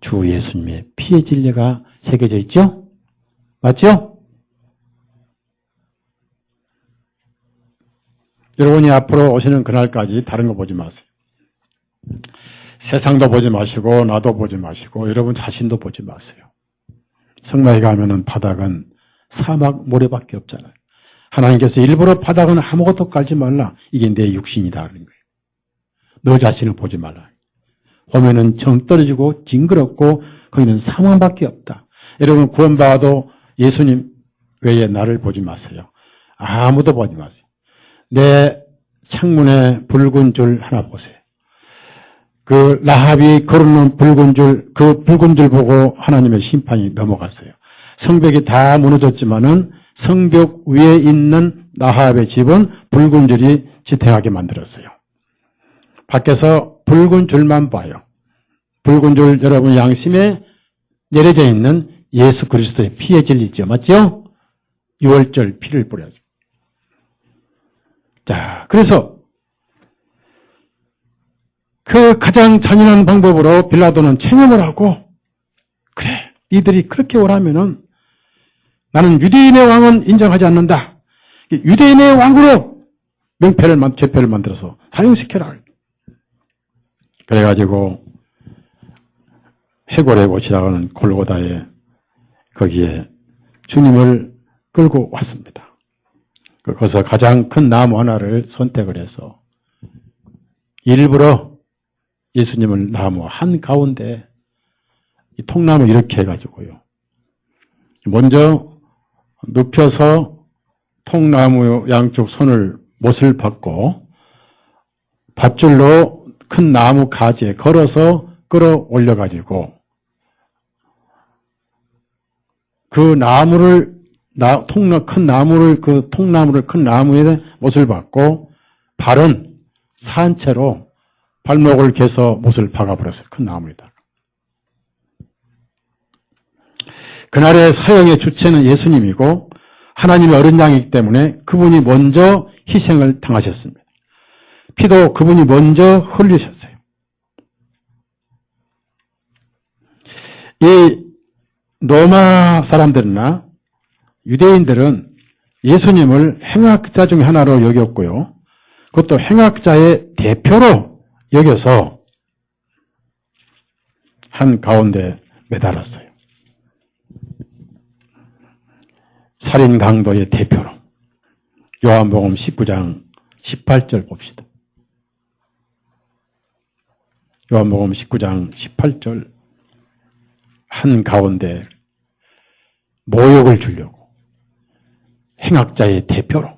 주 예수님의 피의 진리가 새겨져 있죠? 맞죠? 여러분이 앞으로 오시는 그날까지 다른 거 보지 마세요. 세상도 보지 마시고 나도 보지 마시고 여러분 자신도 보지 마세요. 성막에 가면은 바닥은 사막 모래밖에 없잖아요. 하나님께서 일부러 바닥은 아무것도 깔지 말라. 이게 내 육신이다 하는 거예요. 너 자신을 보지 말라. 보면은 정 떨어지고 징그럽고 거기는 사망밖에 없다. 여러분 구원받아도 예수님 외에 나를 보지 마세요. 아무도 보지 마세요. 내 창문에 붉은 줄 하나 보세요. 그 라합이 걸어놓은 붉은 줄, 그 붉은 줄 보고 하나님의 심판이 넘어갔어요. 성벽이 다 무너졌지만은 성벽 위에 있는 라합의 집은 붉은 줄이 지탱하게 만들었어요. 밖에서 붉은 줄만 봐요. 붉은 줄 여러분 양심에 내려져 있는 예수 그리스도의 피에 질리죠. 맞죠? 유월절 피를 뿌려야죠. 자, 그래서 그 가장 잔인한 방법으로 빌라도는 체념을 하고, 그래, 니들이 그렇게 원하면은 나는 유대인의 왕은 인정하지 않는다. 유대인의 왕으로 제표를 만들어서 사용시켜라. 그래가지고 해골의 곳이라고 하는 골고다에 거기에 주님을 끌고 왔습니다. 거기서 가장 큰 나무 하나를 선택을 해서 일부러 예수님을 나무 한가운데 이 통나무 이렇게 해가지고요. 먼저 눕혀서 통나무 양쪽 손을 못을 받고 밧줄로 큰 나무 가지에 걸어서 끌어올려가지고 그 나무를 큰 나무에 못을 받고 발은 산채로 발목을 개서 못을 박아버렸어요. 큰 나무에다가. 그날의 사형의 주체는 예수님이고 하나님의 어린 양이기 때문에 그분이 먼저 희생을 당하셨습니다. 피도 그분이 먼저 흘리셨어요. 이 로마 사람들이나 유대인들은 예수님을 행악자 중에 하나로 여겼고요. 그것도 행악자의 대표로 여겨서 한 가운데 매달았어요. 살인 강도의 대표로. 요한복음 19장 18절 봅시다. 요한복음 19장 18절 한 가운데 모욕을 주려고 행악자의 대표로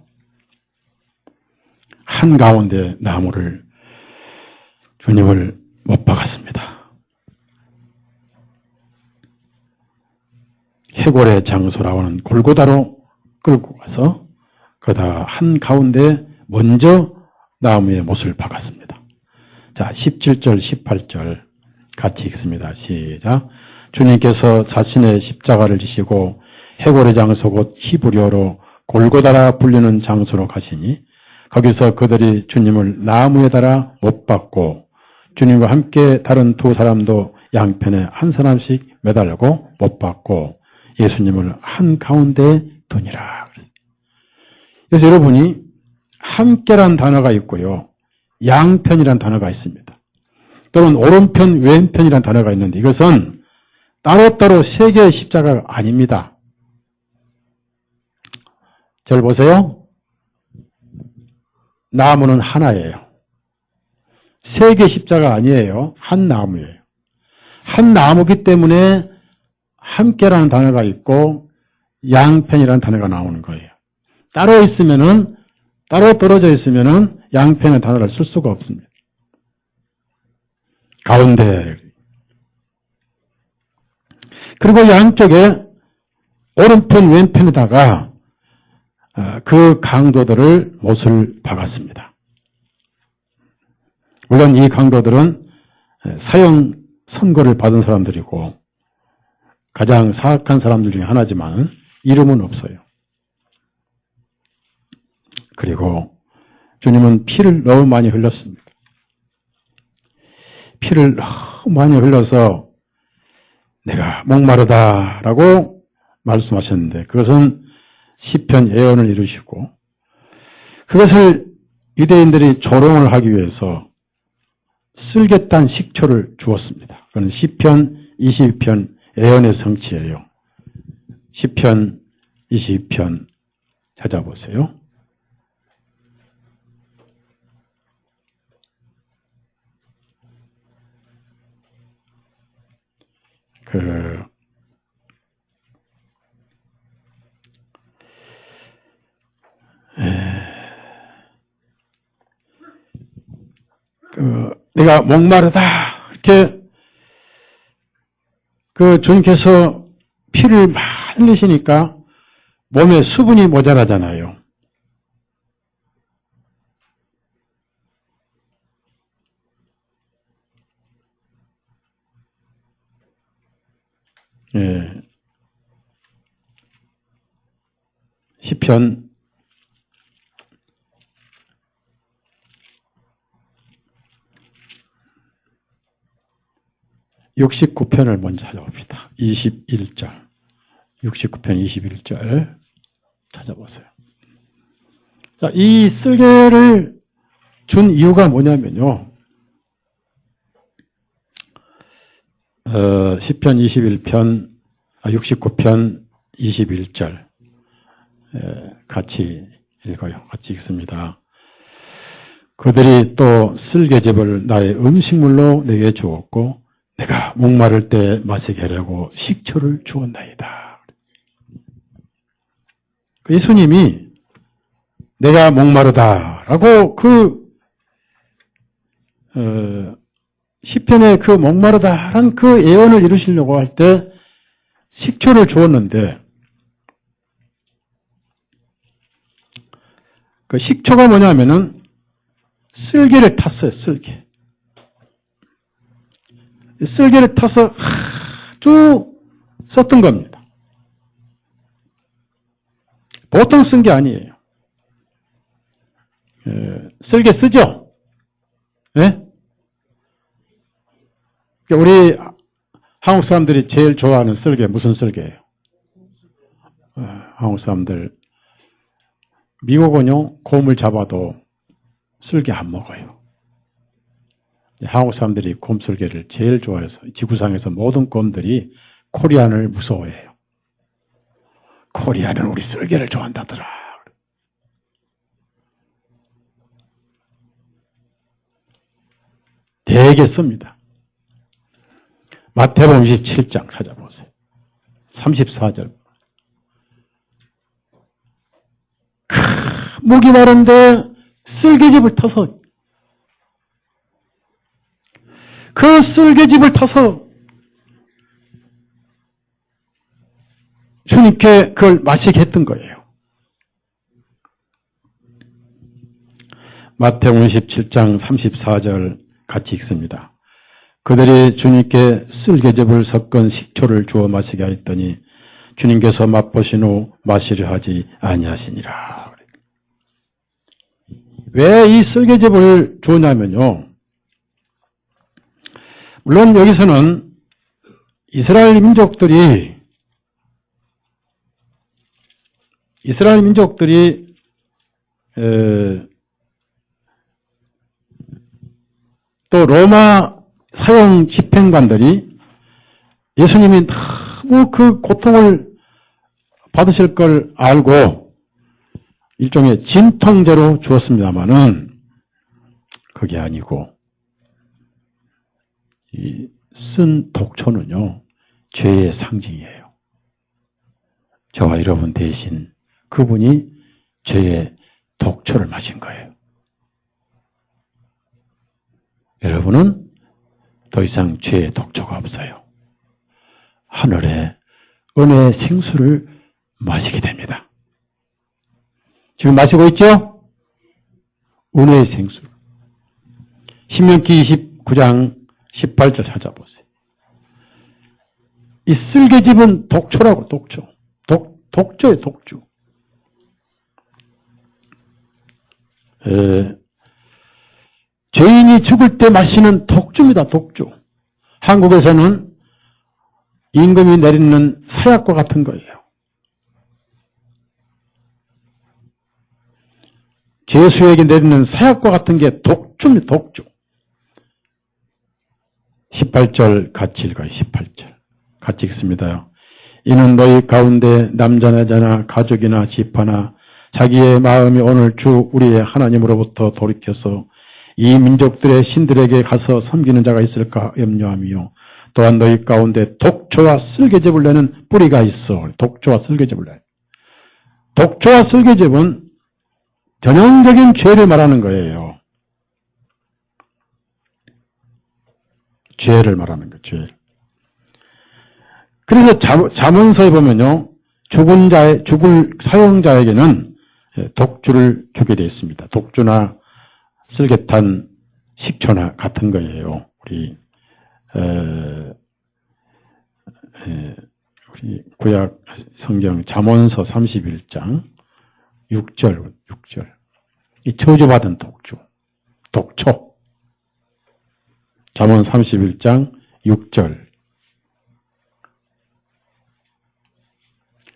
한 가운데 나무를 주님을 못 박았습니다. 해골의 장소라고 하는 골고다로 끌고 가서 그러다가 한 가운데 먼저 나무에 못을 박았습니다. 자, 17절, 18절 같이 읽습니다. 시작. 주님께서 자신의 십자가를 지시고 해골의 장소 곧 히브리어로 골고다라 불리는 장소로 가시니 거기서 그들이 주님을 나무에 달아 못 박고 주님과 함께 다른 두 사람도 양편에 한 사람씩 매달고 못 박고 예수님을 한가운데 두니라. 그래서 여러분이 함께란 단어가 있고요. 양편이란 단어가 있습니다. 또는 오른편, 왼편이란 단어가 있는데 이것은 따로따로 세 개의 십자가가 아닙니다. 잘 보세요. 나무는 하나예요. 세 개 십자가 아니에요. 한 나무예요. 한 나무기 때문에 함께라는 단어가 있고 양편이라는 단어가 나오는 거예요. 따로 있으면은, 따로 떨어져 있으면은 양편의 단어를 쓸 수가 없습니다. 가운데. 그리고 양쪽에 오른편, 왼편에다가 그 강도들을 못을 박았습니다. 물론 이 강도들은 사형 선고를 받은 사람들이고 가장 사악한 사람들 중에 하나지만 이름은 없어요. 그리고 주님은 피를 너무 많이 흘렸습니다. 피를 너무 많이 흘려서 내가 목마르다라고 말씀하셨는데 그것은 시편 예언을 이루시고 그것을 유대인들이 조롱을 하기 위해서 쓸개탄 식초를 주었습니다. 그건 시편 22편 예언의 성취예요. 시편 22편 찾아보세요. 내가 목마르다 이렇게 주님께서 피를 많이 흘리시니까 몸에 수분이 모자라잖아요. 예. 시편 69편을 먼저 찾아봅시다. 21절. 69편 21절 찾아보세요. 자, 이 쓸개를 준 이유가 뭐냐면요. 시편 69편 21절 같이 읽어요. 같이 읽습니다. 그들이 또 쓸개즙을 나의 음식물로 내게 주었고 내가 목마를 때 마시게 하려고 식초를 주었나이다. 예수님이 내가 목마르다라고 시편의 그 목마르다라는 그 예언을 이루시려고 할 때 식초를 주었는데 그 식초가 뭐냐면은 쓸개를 탔어요. 쓸개를 타서 아주 썼던 겁니다. 보통 쓴 게 아니에요. 쓸개 쓰죠? 네? 우리 한국 사람들이 제일 좋아하는 쓸개 무슨 쓸개예요? 한국 사람들 미국은요 곰을 잡아도 쓸개 안 먹어요. 한국 사람들이 곰쓸개를 제일 좋아해서 지구상에서 모든 곰들이 코리안을 무서워해요. 코리안은 우리 쓸개를 좋아한다더라. 되게 씁니다. 마태복음 27장 찾아보세요. 34절. 목이 마른데 쓸개즙을 타서 그 쓸개즙을 타서 주님께 그걸 마시게 했던 거예요. 마태복음 27장 34절 같이 읽습니다. 그들이 주님께 쓸개즙을 섞은 식초를 주어 마시게 하였더니 주님께서 맛보신 후 마시려 하지 아니하시니라. 왜 이 쓸개즙을 주었냐면요. 물론 여기서는 이스라엘 민족들이 또 로마 사형 집행관들이 예수님이 너무 그 고통을 받으실 걸 알고 일종의 진통제로 주었습니다마는 그게 아니고 이 쓴 독초는요 죄의 상징이에요. 저와 여러분 대신 그분이 죄의 독초를 마신 거예요. 여러분은 더 이상 죄의 독초가 없어요. 하늘의 은혜의 생수를 마시게 됩니다. 지금 마시고 있죠? 은혜의 생수. 신명기 29장 18절 찾아보세요. 이 쓸개즙은 독초라고, 독초. 독초예요, 독초. 죄인이 죽을 때 마시는 독주입니다, 독주. 한국에서는 임금이 내리는 사약과 같은 거예요. 죄수에게 내리는 사약과 같은 게 독주입니다, 독주. 18절 같이 읽어요, 18절. 같이 읽습니다. 이는 너희 가운데 남자나 여자나 가족이나 지파나 자기의 마음이 오늘 주 우리의 하나님으로부터 돌이켜서 이 민족들의 신들에게 가서 섬기는 자가 있을까 염려하며 또한 너희 가운데 독초와 쓸개즙을 내는 뿌리가 있어. 독초와 쓸개즙을 내. 독초와 쓸개즙은 전형적인 죄를 말하는 거예요. 죄를 말하는 거죠. 죄. 그래서 잠언서에 보면요, 죽을 사형자에게는 독주를 주게 되어 있습니다. 독주나 쓸개탄, 식초나 같은 거예요. 우리 구약 성경 잠언서 31장 6절. 이 저주받은 독초. 잠언 31장 6절.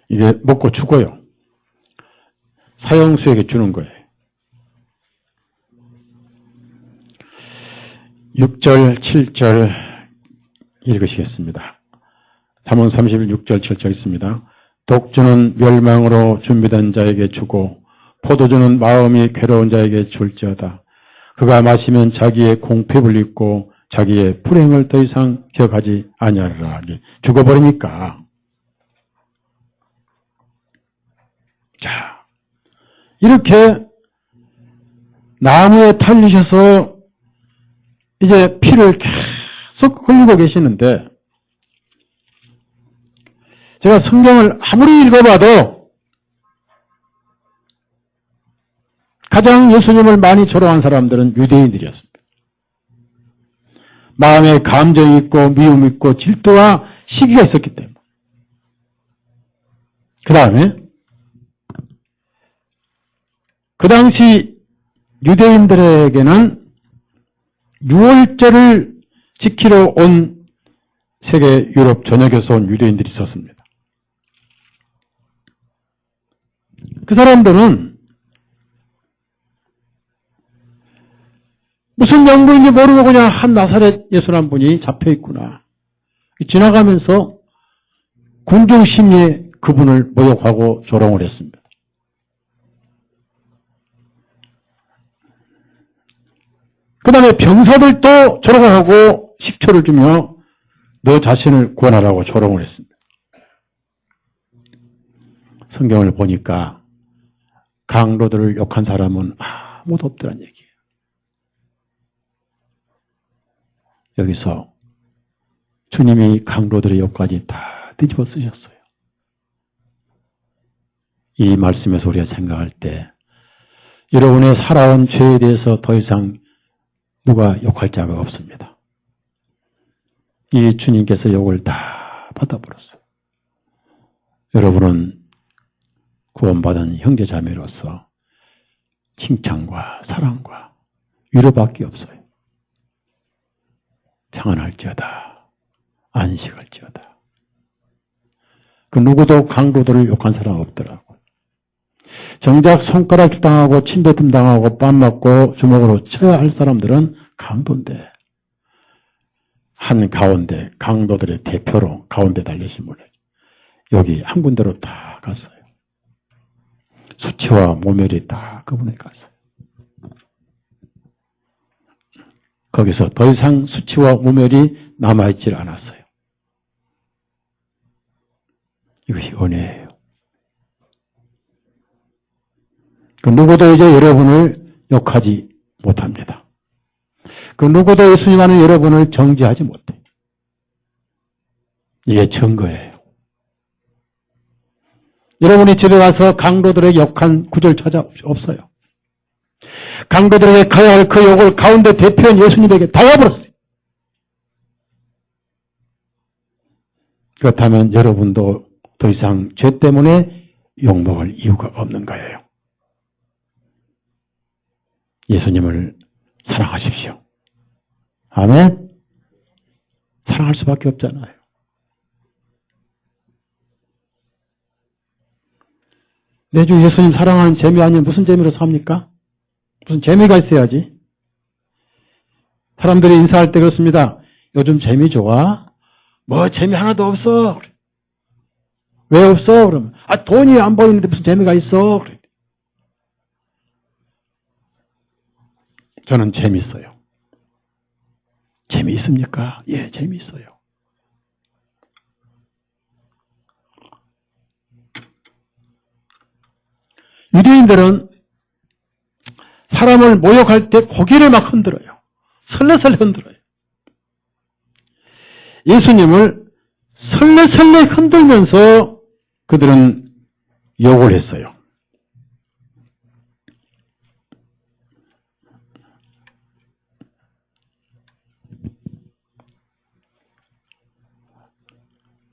이게 먹고 죽어요. 사형수에게 주는 거예요. 6절, 7절 읽으시겠습니다. 잠언 36절, 7절 있습니다. 독주는 멸망으로 준비된 자에게 주고 포도주는 마음이 괴로운 자에게 줄지어다. 그가 마시면 자기의 공핍을 잊고 자기의 불행을 더 이상 기억하지 아니하리라. 죽어버리니까. 자, 이렇게 나무에 탈리셔서 이제 피를 계속 흘리고 계시는데, 제가 성경을 아무리 읽어봐도 가장 예수님을 많이 조롱한 사람들은 유대인들이었습니다. 마음에 감정이 있고 미움이 있고 질투와 시기가 있었기 때문에. 그 다음에 그 당시 유대인들에게는 유월절을 지키러 온 세계 유럽 전역에서 온 유대인들이 있었습니다. 그 사람들은 무슨 영부인지 모르고 그냥 한 나사렛 예수란 분이 잡혀있구나. 지나가면서 군중심리에 그분을 모욕하고 조롱을 했습니다. 그 다음에 병사들도 조롱을 하고 식초를 주며 너 자신을 구원하라고 조롱을 했습니다. 성경을 보니까 강도들을 욕한 사람은 아무도 없더란 얘기예요. 여기서 주님이 강도들의 욕까지 다 뒤집어 쓰셨어요. 이 말씀에서 우리가 생각할 때 여러분의 살아온 죄에 대해서 더 이상 누가 욕할 자가 없습니다. 이 주님께서 욕을 다 받아버렸어요. 여러분은 구원받은 형제자매로서 칭찬과 사랑과 위로밖에 없어요. 평안할지어다. 안식할지어다. 그 누구도 강도들을 욕한 사람 없더라고요. 정작 손가락 당하고 침뱉음 당하고 뺨 맞고 주먹으로 쳐야 할 사람들은 강도인데 한 가운데 강도들의 대표로 가운데 달리신 분이 여기 한 군데로 다 갔어요. 수치와 모멸이 다 그분에 갔어요. 거기서 더 이상 수치와 모멸이 남아있질 않았어요. 이것이 은혜예요. 그 누구도 이제 여러분을 욕하지 못합니다. 그 누구도 예수님 안에 여러분을 정죄하지 못해. 이게 증거예요. 여러분이 집에 가서 강도들에게 욕한 구절 찾아 없어요. 강도들에게 가야 할 그 욕을 가운데 대표인 예수님에게 다 와버렸어요. 그렇다면 여러분도 더 이상 죄 때문에 욕먹을 이유가 없는 거예요. 예수님을 사랑하십시오. 아멘? 사랑할 수밖에 없잖아요. 매주 예수님 사랑하는 재미 아니면 무슨 재미로 삽니까? 무슨 재미가 있어야지. 사람들이 인사할 때 그렇습니다. 요즘 재미 좋아? 뭐 재미 하나도 없어. 왜 없어? 그러면 돈이 안 보이는데 무슨 재미가 있어? 그래. 저는 재미있어요. 재미있습니까? 예, 재미있어요. 유대인들은 사람을 모욕할 때 고개를 막 흔들어요. 설레설레 흔들어요. 예수님을 설레설레 흔들면서 그들은 욕을 했어요.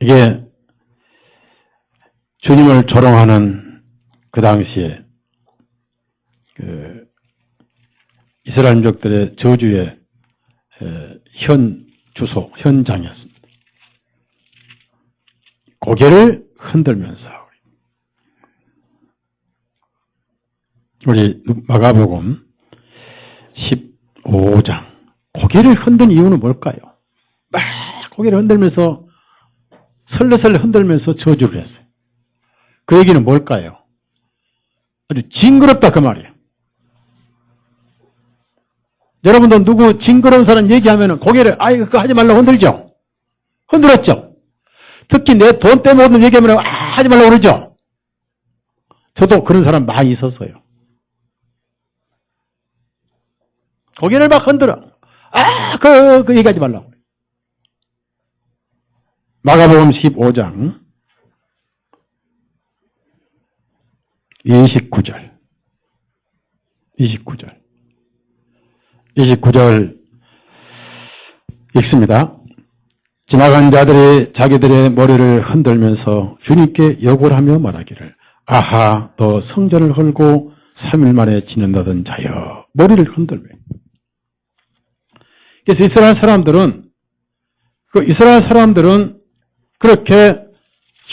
이게 주님을 조롱하는 그 당시에 그 이스라엘 민족들의 저주의 현 주소, 현장이었습니다. 고개를 흔들면서 우리 마가복음 15장 고개를 흔든 이유는 뭘까요? 막 고개를 흔들면서 설레설레 흔들면서 저주를 했어요. 그 얘기는 뭘까요? 아주 징그럽다 그 말이에요. 여러분도 누구 징그러운 사람 얘기하면 고개를 아이 그거 하지 말라고 흔들죠? 흔들었죠? 특히 내 돈 떼먹는 얘기하면 하지 말라고 그러죠? 저도 그런 사람 많이 있었어요. 고개를 막 흔들어. 그 얘기하지 말라고. 마가복음 15장 29절 읽습니다. 지나간 자들이 자기들의 머리를 흔들면서 주님께 욕을 하며 말하기를 아하 너 성전을 헐고 3일 만에 지낸다던 자여 머리를 흔들며. 그래서 이스라엘 사람들은 그렇게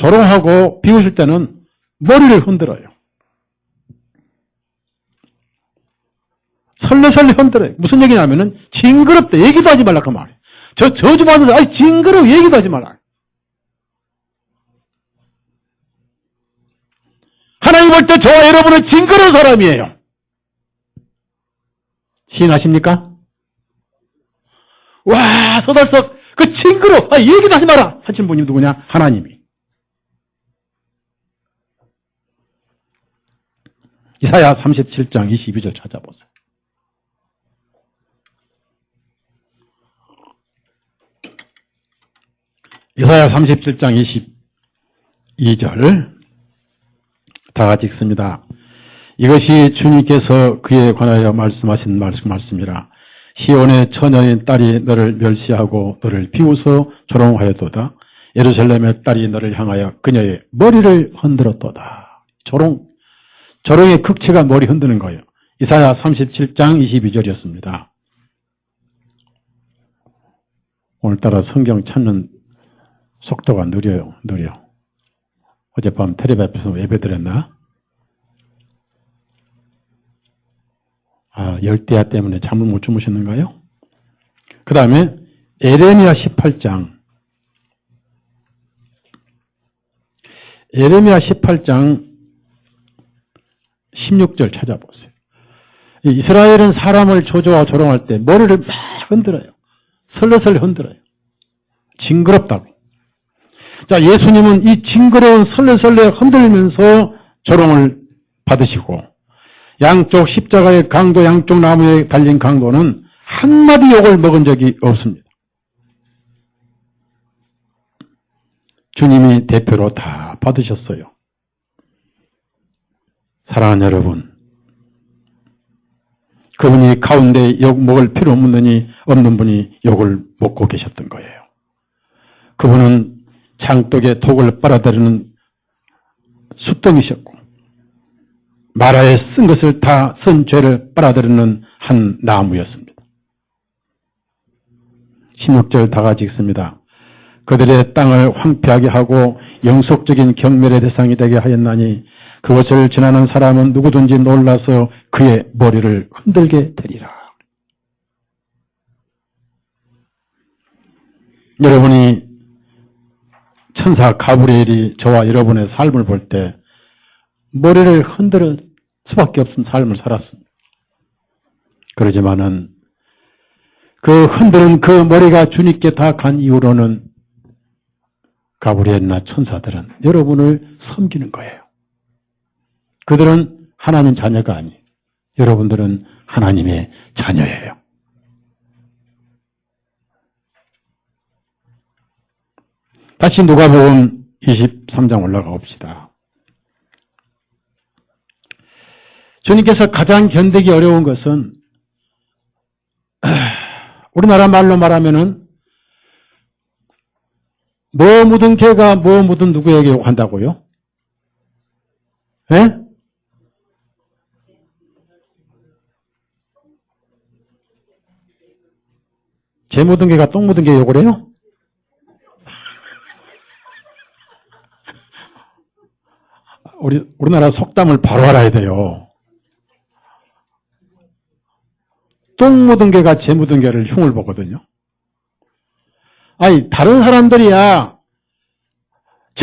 조롱하고 비웃을 때는 머리를 흔들어요. 설레설레 흔들어요. 무슨 얘기냐면은 징그럽다 얘기도 하지 말라 그 말이에요. 저 저주받는 아이 징그러워 얘기도 하지 말라. 하나님 볼 때 저와 여러분은 징그러운 사람이에요. 시인하십니까? 와 소달석 그 징그러워 얘기도 하지 마라 하신 분이 누구냐? 하나님이. 이사야 37장 22절 찾아보세요. 이사야 37장 22절 다 같이 읽습니다. 이것이 주님께서 그에 관하여 말씀하신 말씀이라. 시온의 처녀인 딸이 너를 멸시하고 너를 비웃어 조롱하였도다. 예루살렘의 딸이 너를 향하여 그녀의 머리를 흔들었도다. 조롱의 극치가 머리 흔드는 거예요. 이사야 37장 22절이었습니다. 오늘따라 성경 찾는 속도가 느려. 어젯밤 텔레비 앞에서 예배 드렸나? 열대야 때문에 잠을 못 주무셨는가요? 그 다음에 에레미야 18장 16절 찾아보세요. 이스라엘은 사람을 조조와 조롱할 때 머리를 막 흔들어요. 설레설레 흔들어요. 징그럽다고. 자, 예수님은 이 징그러운 설레설레 흔들면서 조롱을 받으시고 양쪽 십자가의 강도, 양쪽 나무에 달린 강도는 한마디 욕을 먹은 적이 없습니다. 주님이 대표로 다 받으셨어요. 사랑하는 여러분, 그분이 가운데 욕 먹을 필요 없는 분이 욕을 먹고 계셨던 거예요. 그분은 장독에 독을 빨아들이는 숫덩이셨고 마라에 쓴 것을 다 쓴 죄를 빨아들이는 한 나무였습니다. 16절 다 같이 읽습니다. 그들의 땅을 황폐하게 하고 영속적인 경멸의 대상이 되게 하였나니 그것을 지나는 사람은 누구든지 놀라서 그의 머리를 흔들게 되리라. 여러분이 천사 가브리엘이 저와 여러분의 삶을 볼 때 머리를 흔들 수밖에 없는 삶을 살았습니다. 그러지만은 그 흔드는 그 머리가 주님께 다 간 이후로는 가브리엘이나 천사들은 여러분을 섬기는 거예요. 그들은 하나님 자녀가 아니에요. 여러분들은 하나님의 자녀예요. 다시 누가복음 23장 올라가 봅시다. 주님께서 가장 견디기 어려운 것은 우리나라 말로 말하면은 뭐 묻은 개가 뭐 묻은 누구에게 욕한다고요? 예? 재 묻은 개가 똥 묻은 개 욕을 해요? 우리나라 속담을 바로 알아야 돼요. 똥 묻은 개가 재 묻은 개를 흉을 보거든요. 아니, 다른 사람들이야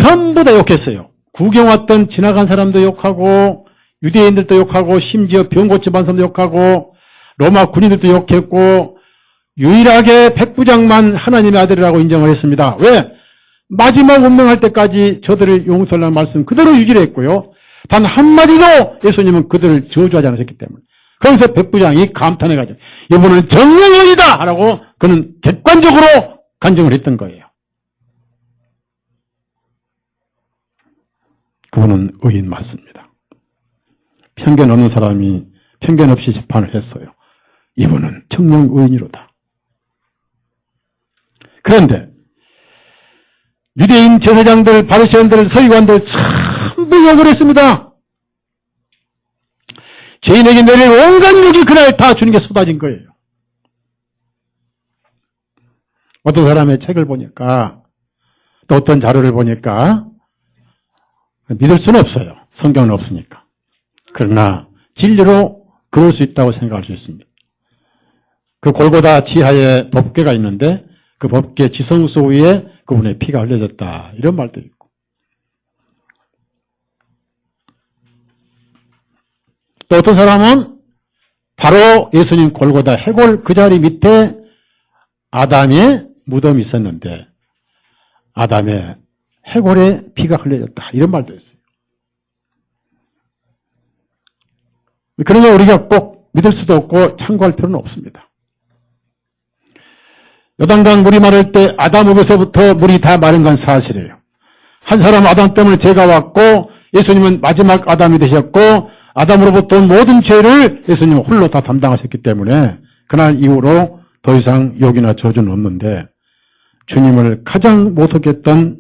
전부 다 욕했어요. 구경 왔던 지나간 사람도 욕하고, 유대인들도 욕하고, 심지어 병 고쳐본 사람도 욕하고, 로마 군인들도 욕했고, 유일하게 백부장만 하나님의 아들이라고 인정을 했습니다. 왜? 마지막 운명할 때까지 저들을 용서하라는 말씀 그대로 유지를 했고요. 단 한마디도 예수님은 그들을 저주하지 않으셨기 때문에. 그래서 백부장이 감탄해가지고 이분은 정령원이다! 라고 그는 객관적으로 간증을 했던 거예요. 그분은 의인 맞습니다. 편견 없는 사람이 편견 없이 재판을 했어요. 이분은 정령 의인이로다. 그런데 유대인 제사장들, 바리새인들, 서기관들 전부 욕을 했습니다. 죄인에게 내릴 온갖 욕이 그날 다 주님께 쏟아진 거예요. 어떤 사람의 책을 보니까 또 어떤 자료를 보니까 믿을 수는 없어요. 성경은 없으니까. 그러나 진리로 그럴 수 있다고 생각할 수 있습니다. 그 골고다 지하에 법궤가 있는데 그 법궤 지성소 위에 그분의 피가 흘려졌다. 이런 말도 있고. 또 어떤 사람은 바로 예수님 골고다 해골 그 자리 밑에 아담의 무덤이 있었는데 아담의 해골에 피가 흘려졌다. 이런 말도 있어요. 그러면 우리가 꼭 믿을 수도 없고 참고할 필요는 없습니다. 요단강 물이 마를 때 아담으로서부터 물이 다 마른 건 사실이에요. 한 사람 아담 때문에 죄가 왔고 예수님은 마지막 아담이 되셨고 아담으로부터 온 모든 죄를 예수님은 홀로 다 담당하셨기 때문에 그날 이후로 더 이상 욕이나 저주는 없는데 주님을 가장 모독했던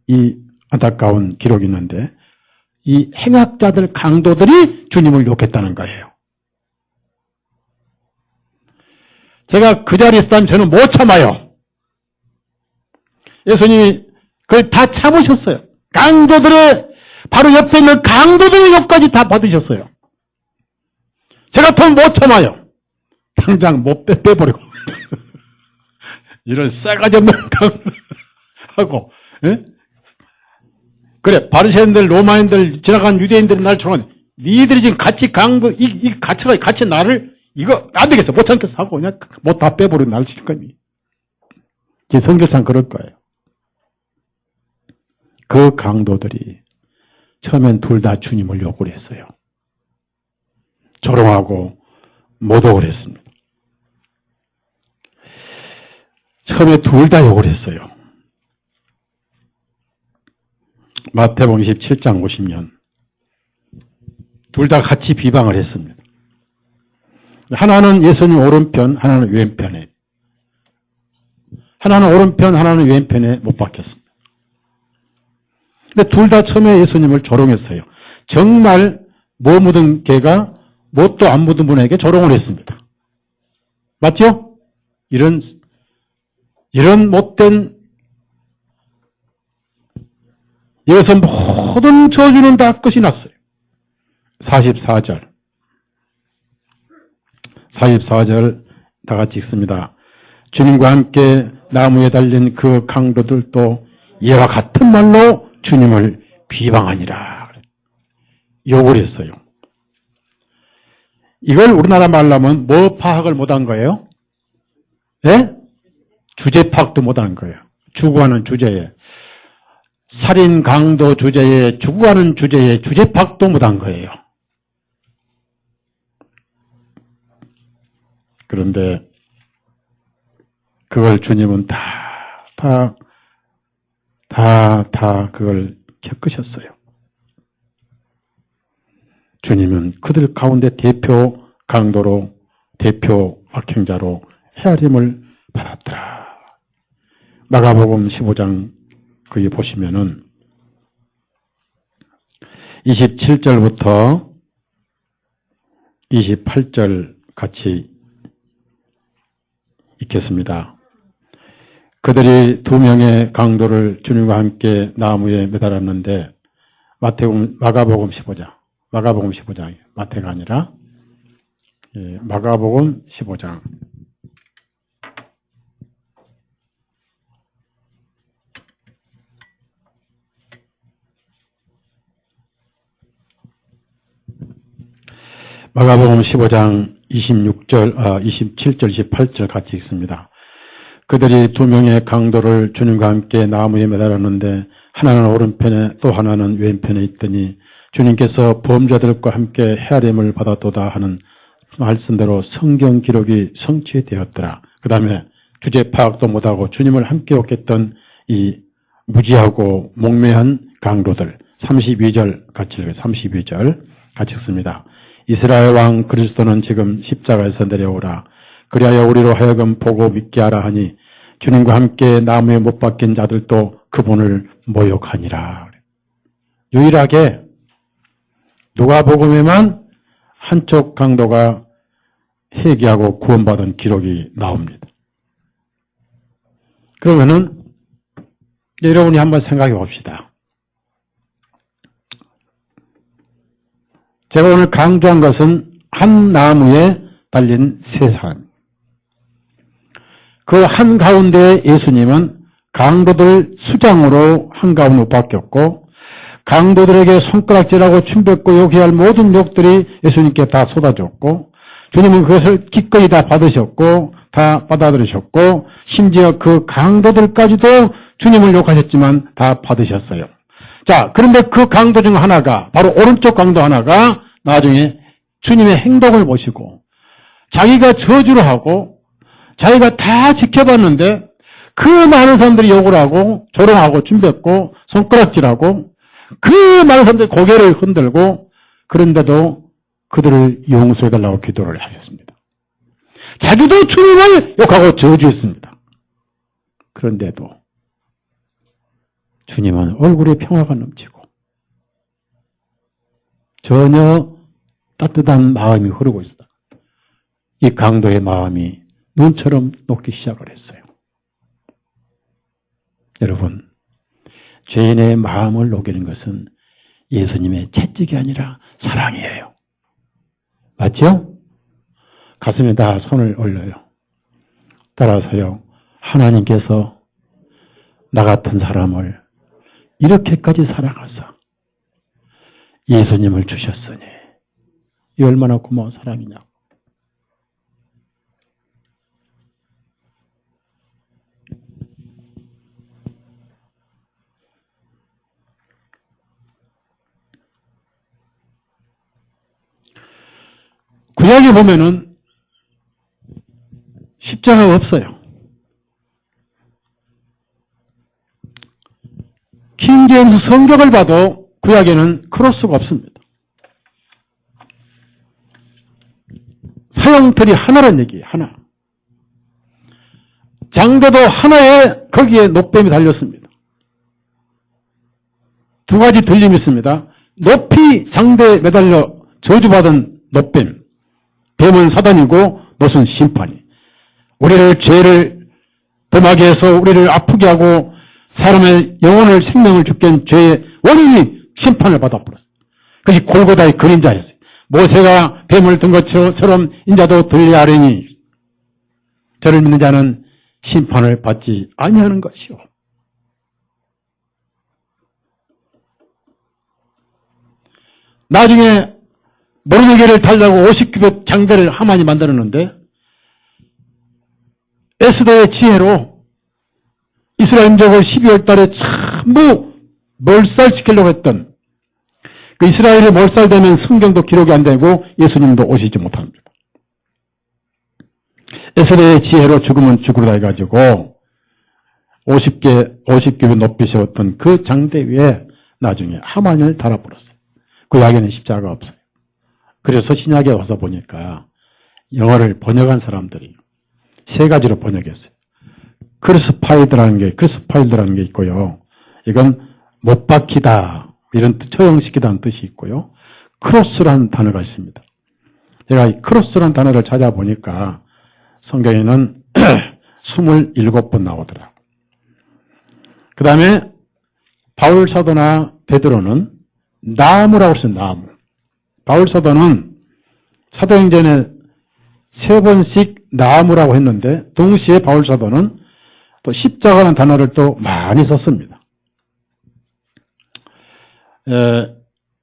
이 안타까운 기록이 있는데 이 행악자들 강도들이 주님을 욕했다는 거예요. 제가 그 자리에 있다면 저는 못 참아요. 예수님이 그걸 다 참으셨어요. 강도들의 바로 옆에 있는 강도들의 욕까지 다 받으셨어요. 제가 더 못 참아요. 당장 못 빼버리고 이런 싸가지 없는 하고 그래 바리새인들 로마인들 지나간 유대인들이 날 좋아하는 니들이 지금 같이 같이 나를 이거 안 되겠어 못 참겠어 하고 그냥 못 다 빼버리고 날 칠 겁니다. 제 성경상 그럴 거예요. 그 강도들이 처음엔 둘 다 주님을 욕을 했어요. 조롱하고 모독을 했습니다. 처음에 둘 다 욕을 했어요. 마태복음 27장 50년 둘 다 같이 비방을 했습니다. 하나는 예수님 오른편, 하나는 왼편에. 하나는 오른편, 하나는 왼편에 못 박혔습니다. 근데 둘 다 처음에 예수님을 조롱했어요. 정말 뭐 묻은 개가 뭣도 안 묻은 분에게 조롱을 했습니다. 맞죠? 이런 못된 여기서 모든 저주는 다 끝이 났어요. 44절 다 같이 읽습니다. 주님과 함께 나무에 달린 그 강도들도 이와 같은 말로 주님을 비방하니라. 욕을 했어요. 이걸 우리나라 말로 하면 뭐 파악을 못한 거예요? 예? 주제 파악도 못한 거예요. 추구하는 주제에. 살인 강도 주제에 추구하는 주제에 주제 파악도 못한 거예요. 그런데 그걸 주님은 다 다 그걸 겪으셨어요. 주님은 그들 가운데 대표 강도로, 대표 악행자로 헤아림을 받았더라. 마가복음 15장 거기 보시면은 27절부터 28절 같이 읽겠습니다. 그들이 2명의 강도를 주님과 함께 나무에 매달았는데, 마가복음 15장, 마태가 아니라, 마가복음 15장. 마가복음 15장 27절, 28절 같이 읽습니다. 그들이 2명의 강도를 주님과 함께 나무에 매달았는데 하나는 오른편에 또 하나는 왼편에 있더니 주님께서 범죄자들과 함께 헤아림을 받았도다 하는 말씀대로 성경 기록이 성취되었더라. 그 다음에 주제 파악도 못하고 주님을 함께 얻겠던 이 무지하고 목매한 강도들 32절 같이 읽어요. 32절 같이 읽습니다. 이스라엘 왕 그리스도는 지금 십자가에서 내려오라. 그리하여 우리로 하여금 보고 믿게 하라 하니 주님과 함께 나무에 못 박힌 자들도 그분을 모욕하니라. 유일하게 누가복음에만 한쪽 강도가 회개하고 구원받은 기록이 나옵니다. 그러면은 여러분이 한번 생각해 봅시다. 제가 오늘 강조한 것은 한 나무에 달린 세 사람. 그 한가운데 예수님은 강도들 수장으로 한가운데 못 박혔고, 강도들에게 손가락질하고 침뱉고 욕해야 할 모든 욕들이 예수님께 다 쏟아졌고, 주님은 그것을 기꺼이 다 받으셨고 다 받아들이셨고, 심지어 그 강도들까지도 주님을 욕하셨지만 다 받으셨어요. 자, 그런데 그 강도 중 하나가, 바로 오른쪽 강도 하나가 나중에 주님의 행동을 보시고 자기가 저주를 하고 자기가 다 지켜봤는데 그 많은 사람들이 욕을 하고 조롱하고 침뱉고 손가락질하고 그 많은 사람들이 고개를 흔들고, 그런데도 그들을 용서해달라고 기도를 하셨습니다. 자기도 주님을 욕하고 저주했습니다. 그런데도 주님은 얼굴에 평화가 넘치고 전혀 따뜻한 마음이 흐르고 있다. 이 강도의 마음이 눈처럼 녹기 시작을 했어요. 여러분, 죄인의 마음을 녹이는 것은 예수님의 채찍이 아니라 사랑이에요. 맞죠? 가슴에다 손을 올려요. 따라서요, 하나님께서 나 같은 사람을 이렇게까지 사랑하사 예수님을 주셨으니 이 얼마나 고마운 사랑이냐고. 구약에 보면은 십자가가 없어요. 킹제임스 성경을 봐도 구약에는 크로스가 없습니다. 사형틀이 하나란 얘기예요. 하나. 장대도 하나에 거기에 높뱀이 달렸습니다. 두 가지 들림이 있습니다. 높이 장대에 매달려 저주받은 높뱀. 뱀은 사단이고 못은 심판이. 우리를 죄를 범하게 해서 우리를 아프게 하고 사람의 영혼을 생명을 죽게 한 죄의 원인이 심판을 받아버렸어요. 그것이 골고다의 그림자였어요. 모세가 뱀을 든 것처럼 인자도 들려야 하리니 저를 믿는 자는 심판을 받지 아니하는 것이요. 나중에 모르게를 달라고 50규빗 장대를 하만이 만들었는데 에스더의 지혜로 이스라엘 민족을 12월 달에 전부 몰살시키려고 했던 그 이스라엘이 몰살되면 성경도 기록이 안 되고 예수님도 오시지 못합니다. 에스더의 지혜로 죽으면 죽으라 해가지고 50규빗 높이 세웠던 그 장대 위에 나중에 하만을 달아버렸어요. 구약에는 십자가가 없어요. 그래서 신약에 와서 보니까 영어를 번역한 사람들이 세 가지로 번역했어요. 크루스파이드라는 게 있고요. 이건 못 박히다, 이런 처형시키다는 뜻이 있고요. 크로스라는 단어가 있습니다. 제가 이 크로스라는 단어를 찾아보니까 성경에는 27번 나오더라고요. 그 다음에 바울 사도나 베드로는 나무라고 써요. 나무. 바울 사도는 사도행전에 3번씩 나무라고 했는데 동시에 바울 사도는 또 십자가라는 단어를 또 많이 썼습니다.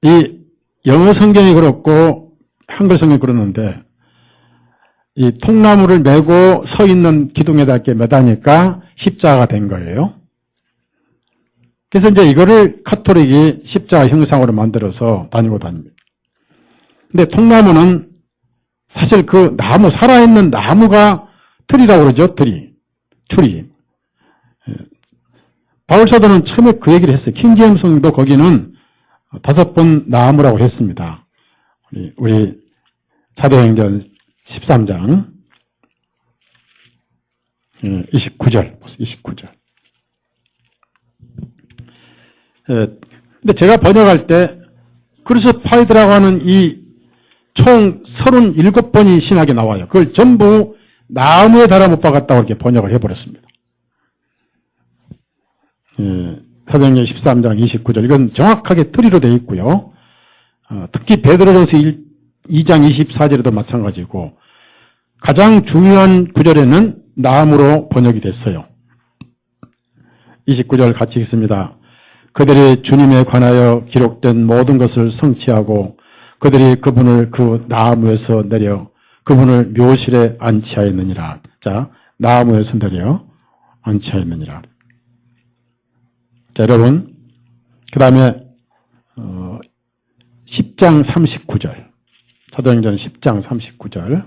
이 영어 성경이 그렇고 한글 성경이 그러는데 이 통나무를 메고 서 있는 기둥에다 이렇게 매다니까 십자가가 된 거예요. 그래서 이제 이거를 카톨릭이 십자가 형상으로 만들어서 다니고 다닙니다. 근데 통나무는 사실 그 나무, 살아있는 나무가 틀이라고 그러죠. 틀이. 바울 사도는 처음에 그 얘기를 했어요. 킹제임스 성경도 거기는 5번 나무라고 했습니다. 우리 사도행전 13장 29절. 근데 제가 번역할 때 크루스파이드라고 하는 이 총 37번이 신학에 나와요. 그걸 전부 나무에 달아 못 박았다고 이렇게 번역을 해버렸습니다. 사도행전 13장 29절. 이건 정확하게 틀이로 되어 있고요. 특히 베드로전서 2장 24절에도 마찬가지고 가장 중요한 구절에는 나무로 번역이 됐어요. 29절 같이 읽습니다. 그들이 주님에 관하여 기록된 모든 것을 성취하고 그들이 그분을 그 나무에서 내려 그분을 묘실에 안치하였느니라. 자, 나무에서 내려 안치하였느니라. 자, 여러분, 그 다음에 10장 39절. 사도행전 10장 39절.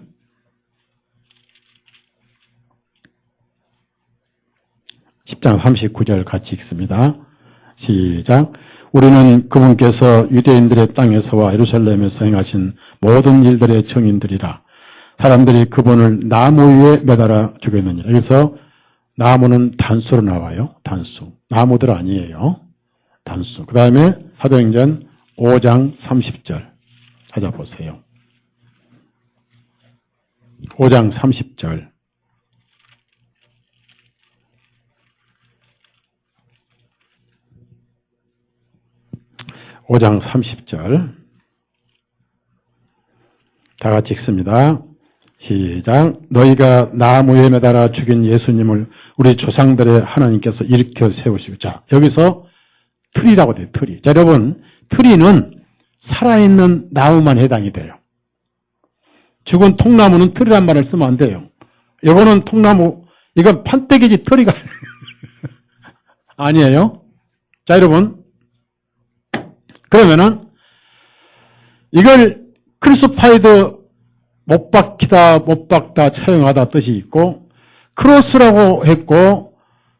10장 39절 같이 읽습니다. 시작. 우리는 그분께서 유대인들의 땅에서와 예루살렘에서 행하신 모든 일들의 증인들이라. 사람들이 그분을 나무 위에 매달아 죽였느니라. 여기서 나무는 단수로 나와요. 단수. 나무들 아니에요. 단수. 그 다음에 사도행전 5장 30절 찾아보세요. 5장 30절. (5장 30절) 다 같이 읽습니다. 시작. 너희가 나무에 매달아 죽인 예수님을 우리 조상들의 하나님께서 일으켜 세우시고. 자, 여기서 틀이라고 돼요. 틀이. 자, 여러분, 틀이는 살아있는 나무만 해당이 돼요. 죽은 통나무는 틀이란 말을 쓰면 안 돼요. 이거는 통나무, 이건 판때기지 틀이가 아니에요. 자, 여러분, 그러면은 이걸 크루스파이드 못 박히다, 못 박다, 처형하다 뜻이 있고 크로스라고 했고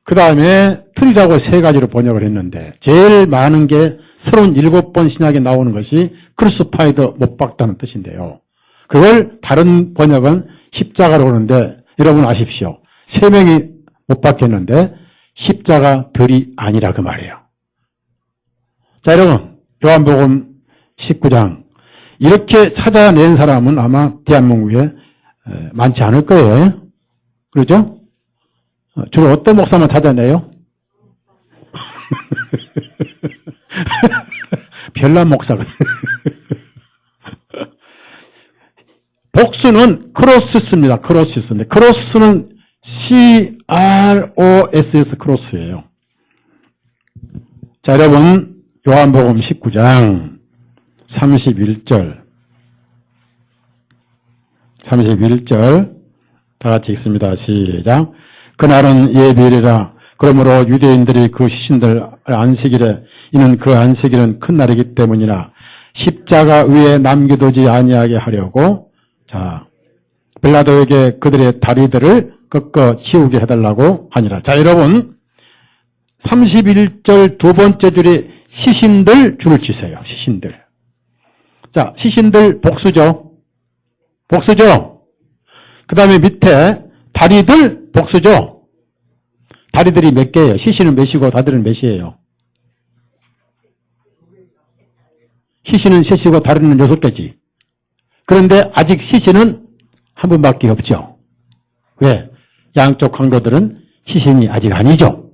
그 다음에 틀이라고 세 가지로 번역을 했는데 제일 많은 게 37번 신약에 나오는 것이 크루스파이드 못 박다는 뜻인데요. 그걸 다른 번역은 십자가로 그러는데 여러분 아십시오. 3명이 못 박혔는데 십자가들이 아니라 그 말이에요. 자, 여러분, 요한복음 19장 이렇게 찾아낸 사람은 아마 대한민국에 많지 않을 거예요. 그렇죠? 주로 어떤 목사만 찾아내요? 별난 목사가. 복수는 크로스입니다. 크로스인데 크로스는 CROSS 크로스예요. 자, 여러분, 요한복음 19장 31절 다 같이 읽습니다. 시작. 그날은 예비일이라. 그러므로 유대인들이 그 시신들 안식일에 이는 그 안식일은 큰 날이기 때문이라 십자가 위에 남겨두지 아니하게 하려고 자 빌라도에게 그들의 다리들을 꺾어 치우게 해달라고 하니라. 자, 여러분, 31절 두 번째 줄에 시신들 줄을 치세요. 시신들. 자, 시신들 복수죠. 복수죠. 그 다음에 밑에 다리들 복수죠. 다리들이 몇 개예요? 시신은 몇이고 다리는 몇이에요? 시신은 셋이고 다리는 6개지. 그런데 아직 시신은 한 분밖에 없죠. 왜? 양쪽 강도들은 시신이 아직 아니죠.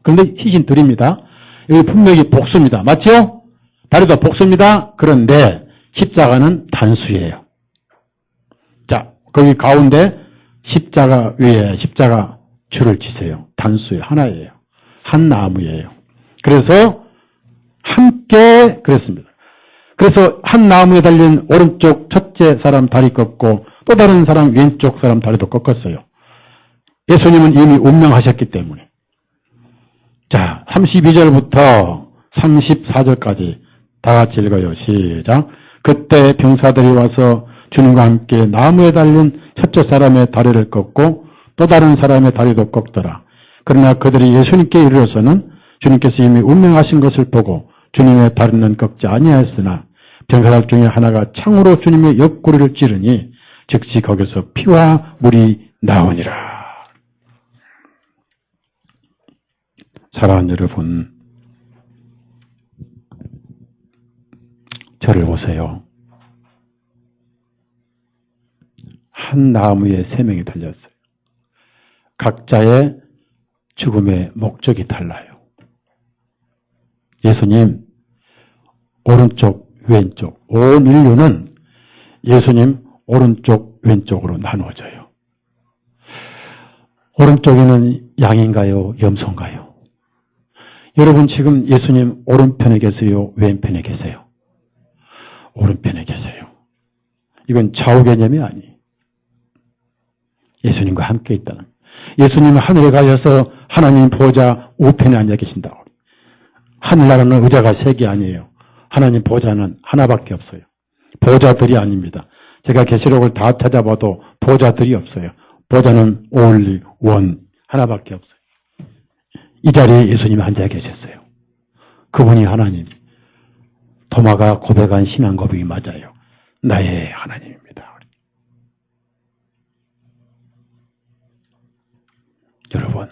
그런데 시신 둘입니다. 여기 분명히 복수입니다. 맞죠? 다리도 복수입니다. 그런데 십자가는 단수예요. 자, 거기 가운데 십자가 위에 십자가 줄을 치세요. 단수예요. 하나예요. 한 나무예요. 그래서 함께 그랬습니다. 그래서 한 나무에 달린 오른쪽 첫째 사람 다리 꺾고 또 다른 사람 왼쪽 사람 다리도 꺾었어요. 예수님은 이미 운명하셨기 때문에. 자, 32절부터 34절까지 다 같이 읽어요. 시작. 그때 병사들이 와서 주님과 함께 나무에 달린 첫째 사람의 다리를 꺾고 또 다른 사람의 다리도 꺾더라. 그러나 그들이 예수님께 이르러서는 주님께서 이미 운명하신 것을 보고 주님의 다리는 꺾지 아니하였으나 병사들 중에 하나가 창으로 주님의 옆구리를 찌르니 즉시 거기서 피와 물이 나오니라. 사랑하는 여러분, 저를 보세요. 한 나무에 3명이 달렸어요. 각자의 죽음의 목적이 달라요. 예수님 오른쪽 왼쪽, 온 인류는 예수님 오른쪽 왼쪽으로 나누어져요. 오른쪽에는 양인가요? 염소인가요? 여러분 지금 예수님 오른편에 계세요? 왼편에 계세요? 오른편에 계세요. 이건 좌우 개념이 아니에요. 예수님과 함께 있다는. 예수님은 하늘에 가셔서 하나님 보좌 우편에 앉아 계신다고. 하늘나라는 의자가 3개 아니에요. 하나님 보좌는 하나밖에 없어요. 보좌들이 아닙니다. 제가 계시록을 다 찾아봐도 보좌들이 없어요. 보좌는 only one, 하나밖에 없어요. 이 자리에 예수님이 앉아 계셨어요. 그분이 하나님. 도마가 고백한 신앙 고백이 맞아요. 나의 하나님입니다. 여러분,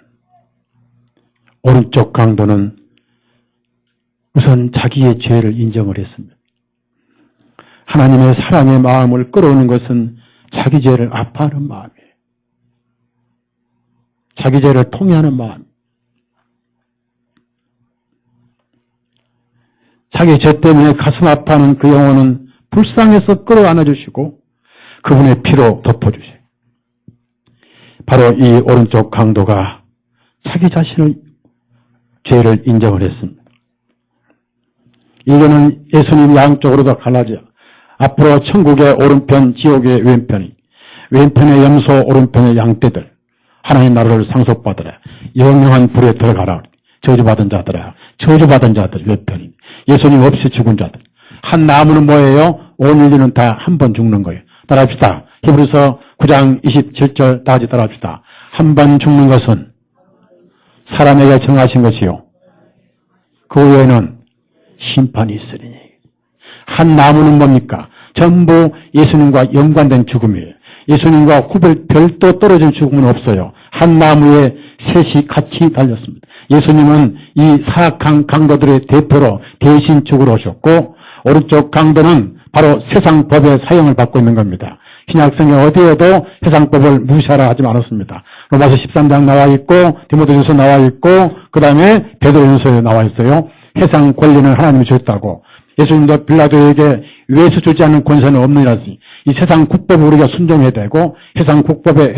오른쪽 강도는 우선 자기의 죄를 인정을 했습니다. 하나님의 사랑의 마음을 끌어오는 것은 자기 죄를 아파하는 마음이에요. 자기 죄를 통회하는 마음. 자기 죄 때문에 가슴 아파하는 그 영혼은 불쌍해서 끌어안아 주시고 그분의 피로 덮어주세요. 바로 이 오른쪽 강도가 자기 자신의 죄를 인정을 했습니다. 이거는 예수님 양쪽으로 다 갈라져. 앞으로 천국의 오른편, 지옥의 왼편이, 왼편의 염소, 오른편의 양떼들, 하나님 나라를 상속받으라. 영영한 불에 들어가라. 저주받은 자들아, 저주받은 자들 몇 편이. 예수님 없이 죽은 자들. 한 나무는 뭐예요? 온 인류는 다 한 번 죽는 거예요. 따라합시다. 히브리서 9장 27절 다 같이 따라합시다. 한 번 죽는 것은 사람에게 정하신 것이요. 그 후에는 심판이 있으리니. 한 나무는 뭡니까? 전부 예수님과 연관된 죽음이에요. 예수님과 별도 떨어진 죽음은 없어요. 한 나무에 셋이 같이 달렸습니다. 예수님은 이 사악한 강도들의 대표로 대신 죽으러 오셨고 오른쪽 강도는 바로 세상 법의 사형을 받고 있는 겁니다. 신약성경 어디에도 세상법을 무시하라 하지 않았습니다. 로마서 13장 나와 있고 디모데전서 나와 있고 그 다음에 베드로전서에 나와 있어요. 세상 권리는 하나님이 주셨다고. 예수님도 빌라도에게 외수 주지 않는 권세는 없느니라지. 이 세상 국법을 우리가 순종해야 되고 세상 국법에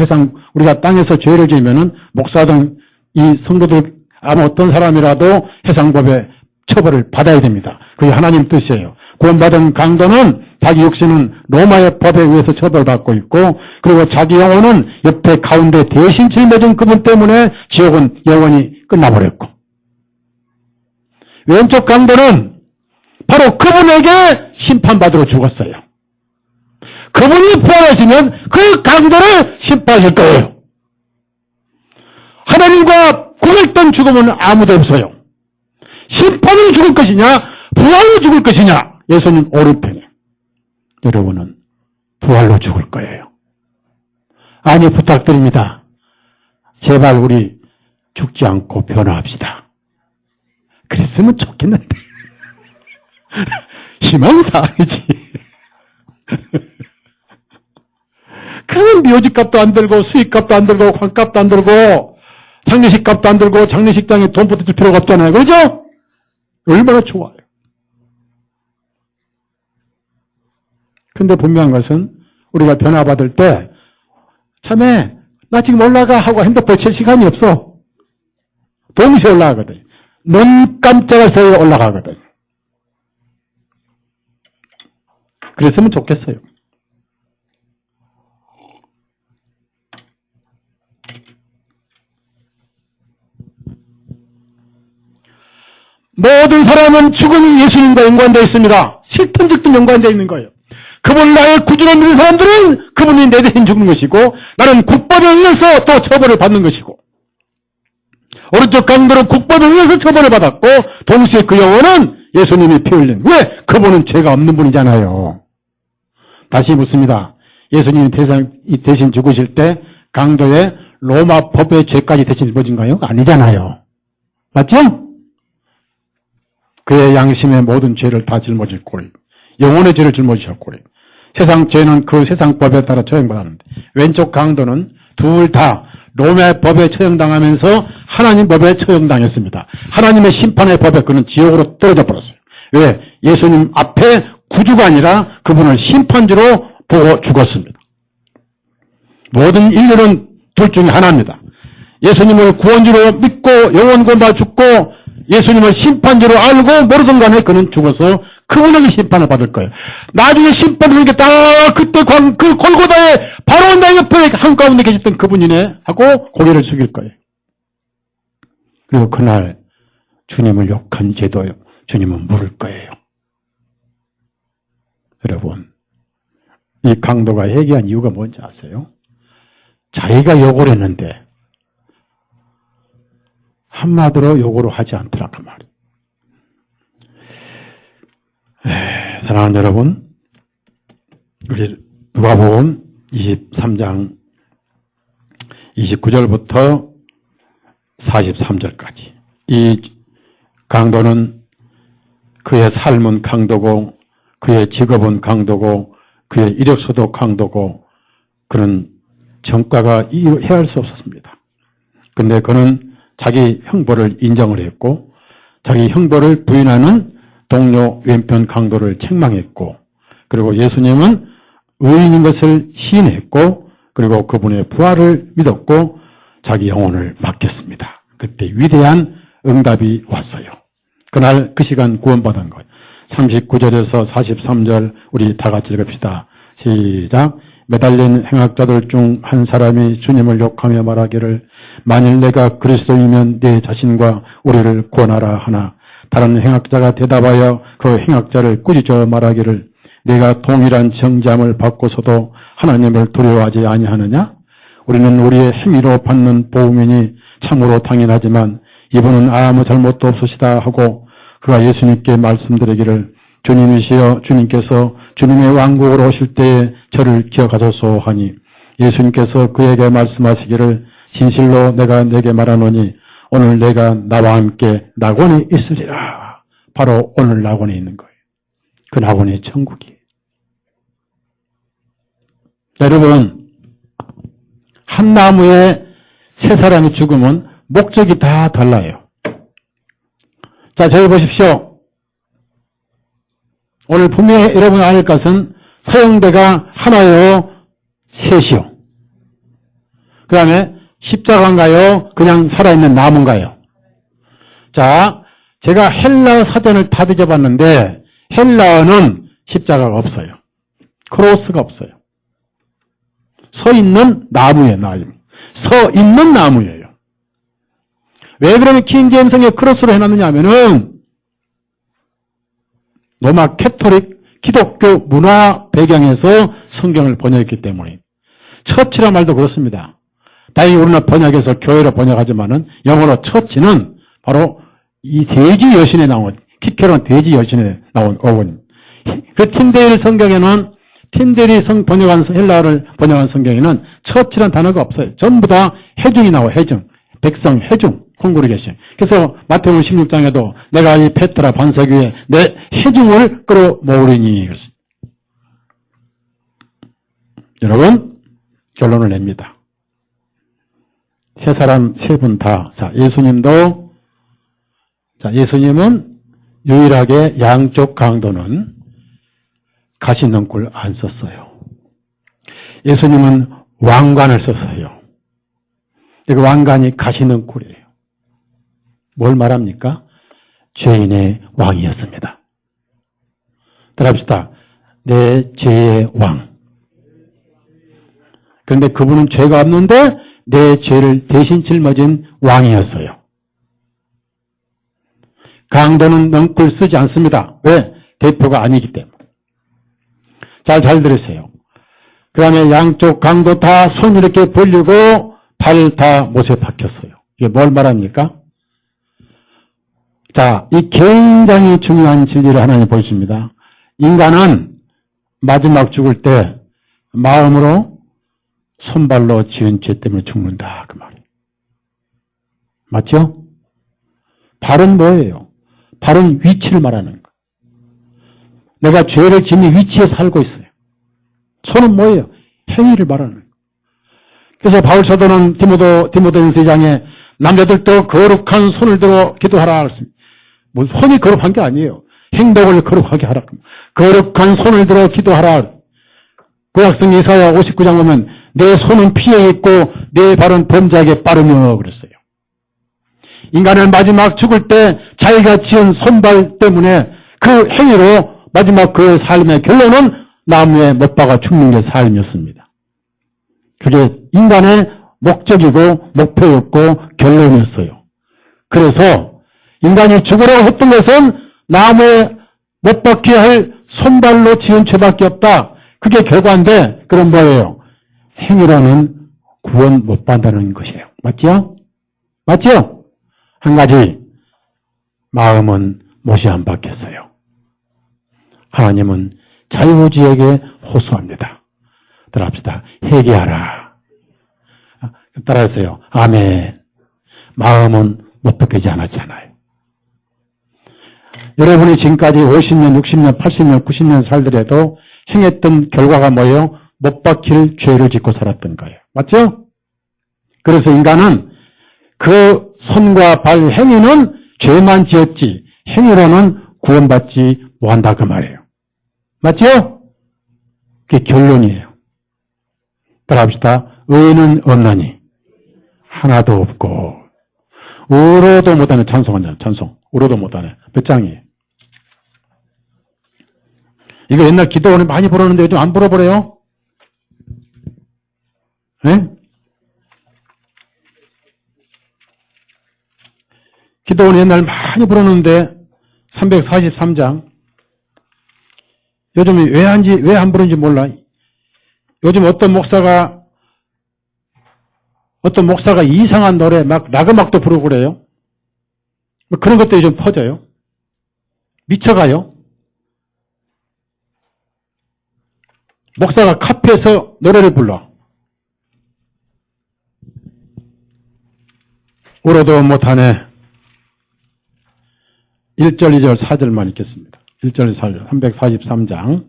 우리가 땅에서 죄를 지으면은 목사등 이 성도들 아무 어떤 사람이라도 세상법에 처벌을 받아야 됩니다. 그게 하나님 뜻이에요. 구원받은 강도는 자기 육신은 로마의 법에 의해서 처벌받고 있고 그리고 자기 영혼은 옆에 가운데 대신 짊어진 그분 때문에 지옥은 영원히 끝나버렸고 왼쪽 강도는 바로 그분에게 심판받으러 죽었어요. 그분이 부활하시면 그 강도를 심판하실 거예요. 하나님과 고백된 죽음은 아무도 없어요. 심판으로 죽을 것이냐, 부활로 죽을 것이냐, 예수님 오른편에. 여러분은 부활로 죽을 거예요. 아니, 부탁드립니다. 제발 우리 죽지 않고 변화합시다. 그랬으면 좋겠는데. 희망사항이지. 그러면 묘지값도 안 들고, 수익값도 안 들고, 관값도 안 들고, 장례식값도 안 들고, 장례식장에 돈 보태줄 필요가 없잖아요. 그렇죠? 얼마나 좋아요. 근데 분명한 것은 우리가 변화받을 때 참에 나 지금 올라가 하고 핸드폰 칠 시간이 없어. 동시에 올라가거든. 눈 깜짝할 사이에 올라가거든. 그랬으면 좋겠어요. 모든 사람은 죽음이 예수님과 연관되어 있습니다. 싫든 죽든 연관되어 있는 거예요. 그분 나의 구주로 믿는 사람들은 그분이 내 대신 죽는 것이고 나는 국법에 의해서 또 처벌을 받는 것이고 오른쪽 강도는 국법에 의해서 처벌을 받았고 동시에 그 영혼은 예수님이 피 흘린. 왜? 그분은 죄가 없는 분이잖아요. 다시 묻습니다. 예수님이 대신 죽으실 때 강도의 로마 법의 죄까지 대신 짊어진가요? 아니잖아요. 맞죠? 그의 양심의 모든 죄를 다 짊어질 꼴이 영혼의 죄를 짊어지셨고 세상 죄는 그 세상 법에 따라 처형받았는데 왼쪽 강도는 둘 다 로마의 법에 처형당하면서 하나님 법에 처형당했습니다. 하나님의 심판의 법에 그는 지옥으로 떨어져 버렸어요. 왜? 예수님 앞에 구주가 아니라 그분을 심판주로 보고 죽었습니다. 모든 인류는 둘 중에 하나입니다. 예수님을 구원주로 믿고 영원 구원받아 죽고 예수님을 심판주로 알고 모르던 간에 그는 죽어서 그분에게 심판을 받을 거예요. 나중에 심판을 받겠다. 그때 그 골고다에 바로 내 옆에 한가운데 계셨던 그분이네 하고 고개를 숙일 거예요. 그리고 그날 주님을 욕한 죄도요. 주님은 물을 거예요. 여러분, 이 강도가 회개한 이유가 뭔지 아세요? 자기가 욕을 했는데 한마디로 욕으로 하지 않더라 그 말이에요. 사랑하는 여러분, 우리 누가복음 23장 29절부터 43절까지 이 강도는 그의 삶은 강도고 그의 직업은 강도고 그의 이력서도 강도고 그는 정가가 헤아릴 수 없었습니다. 그런데 그는 자기 형벌을 인정을 했고 자기 형벌을 부인하는 동료 왼편 강도를 책망했고 그리고 예수님은 의인인 것을 시인했고 그리고 그분의 부활을 믿었고 자기 영혼을 맡겼습니다. 그때 위대한 응답이 왔어요. 그날 그 시간 구원받은 것. 39절에서 43절 우리 다 같이 읽읍시다. 시작. 매달린 행악자들 중 한 사람이 주님을 욕하며 말하기를 만일 내가 그리스도이면 네 자신과 우리를 구원하라 하나 다른 행악자가 대답하여 그 행악자를 꾸짖어 말하기를 내가 동일한 정죄함을 받고서도 하나님을 두려워하지 아니하느냐? 우리는 우리의 행위로 받는 보응이니 참으로 당연하지만 이분은 아무 잘못도 없으시다 하고 그가 예수님께 말씀드리기를 주님이시여 주님께서 주님의 왕국으로 오실 때에 저를 기억하소서 하니 예수님께서 그에게 말씀하시기를 진실로 내가 네게 말하노니 오늘 내가 나와 함께 낙원에 있으리라. 바로 오늘 낙원에 있는 거예요. 그 낙원이 천국이에요. 여러분, 한 나무에 세 사람이 죽으면 목적이 다 달라요. 자, 저기 보십시오. 오늘 분명히 여러분 알 것은 서영대가 하나요, 셋이요. 그 다음에 십자가인가요? 그냥 살아있는 나무인가요? 자, 제가 헬라어 사전을 다 뒤져봤는데 헬라어는 십자가가 없어요. 크로스가 없어요. 서 있는 나무예요, 나무. 서 있는 나무예요. 왜 그러면 킹제임성에 크로스로 해놨느냐 하면은 로마 캐토릭 기독교 문화 배경에서 성경을 번역했기 때문에 처치란 말도 그렇습니다. 다행히 우리는 번역해서 교회로 번역하지만은 영어로 처치는 바로 이 돼지 여신에 나온, 키케론 돼지 여신에 나온 어원. 그 틴데일 성경에는, 틴데일이 헬라어를 번역한 성경에는 처치란 단어가 없어요. 전부 다 해중이 나와요. 해중. 백성 해중. 콩그리게이션. 그래서 마태복음 16장에도 내가 이 페트라 반석 위에 내 해중을 끌어모으리니. 여러분, 결론을 냅니다. 세 사람 세 분 다. 자, 예수님도, 자, 예수님은 유일하게 양쪽 강도는 가시능골 안 썼어요. 예수님은 왕관을 썼어요. 그 왕관이 가시능골이에요. 뭘 말합니까? 죄인의 왕이었습니다. 따라합시다. 내 죄의 왕. 그런데 그분은 죄가 없는데 내 죄를 대신 짊어진 왕이었어요. 강도는 능골 쓰지 않습니다. 왜? 대표가 아니기 때문에. 잘 들으세요. 그 다음에 양쪽 강도 다 손 이렇게 벌리고 발 다 못에 박혔어요. 이게 뭘 말합니까? 자, 이 굉장히 중요한 진리를 하나님 보여줍니다. 인간은 마지막 죽을 때 마음으로 손발로 지은 죄 때문에 죽는다. 그 말이에요. 맞죠? 발은 뭐예요? 발은 위치를 말하는 거예요. 내가 죄를 짓는 위치에 살고 있어요. 손은 뭐예요? 행위를 말하는 거예요. 그래서 바울 사도는 디모데전서 2장에 남자들도 거룩한 손을 들어 기도하라 그랬습니다. 뭐 손이 거룩한 게 아니에요. 행동을 거룩하게 하라. 거룩한 손을 들어 기도하라. 구약성 이사야 59장 보면 내 손은 피에 있고 내 발은 범죄하게 빠르며 그랬어요. 인간은 마지막 죽을 때 자기가 지은 손발 때문에 그 행위로 마지막 그의 삶의 결론은 나무에 못 박아 죽는 게 삶이었습니다. 그게 인간의 목적이고 목표였고 결론이었어요. 그래서 인간이 죽으라고 했던 것은 나무에 못 박게 할 손발로 지은 죄밖에 없다. 그게 결과인데 그럼 뭐예요? 행위로는 구원 못 받는다는 것이에요. 맞죠? 맞죠? 한 가지, 마음은 못이 안 바뀌었어요. 하나님은 자유지역에 호소합니다. 따라합시다. 회개하라. 따라하세요. 아멘. 마음은 못 바뀌지 않았잖아요. 여러분이 지금까지 50년, 60년, 80년, 90년 살더라도 행했던 결과가 뭐예요? 못 박힐 죄를 짓고 살았던 거예요. 맞죠? 그래서 인간은 그 손과 발 행위는 죄만 지었지 행위로는 구원받지 못한다 그 말이에요. 맞죠? 그게 결론이에요. 따라합시다. 의인은 없나니 하나도 없고 울어도 못하네. 찬송 울어도 못하네. 몇 장이에요? 이거 옛날 기도원에 많이 부르는데 요즘 안 불어버려요? 네? 기도원에 옛날 많이 불었는데 343장 요즘 왜 안 부르는지 몰라. 요즘 어떤 목사가 이상한 노래 막 락음악도 부르고 그래요. 그런 것들이 좀 퍼져요. 미쳐가요. 목사가 카페에서 노래를 불러. 울어도 못하네. 1절, 2절, 4절만 읽겠습니다. 1절, 4절, 343장.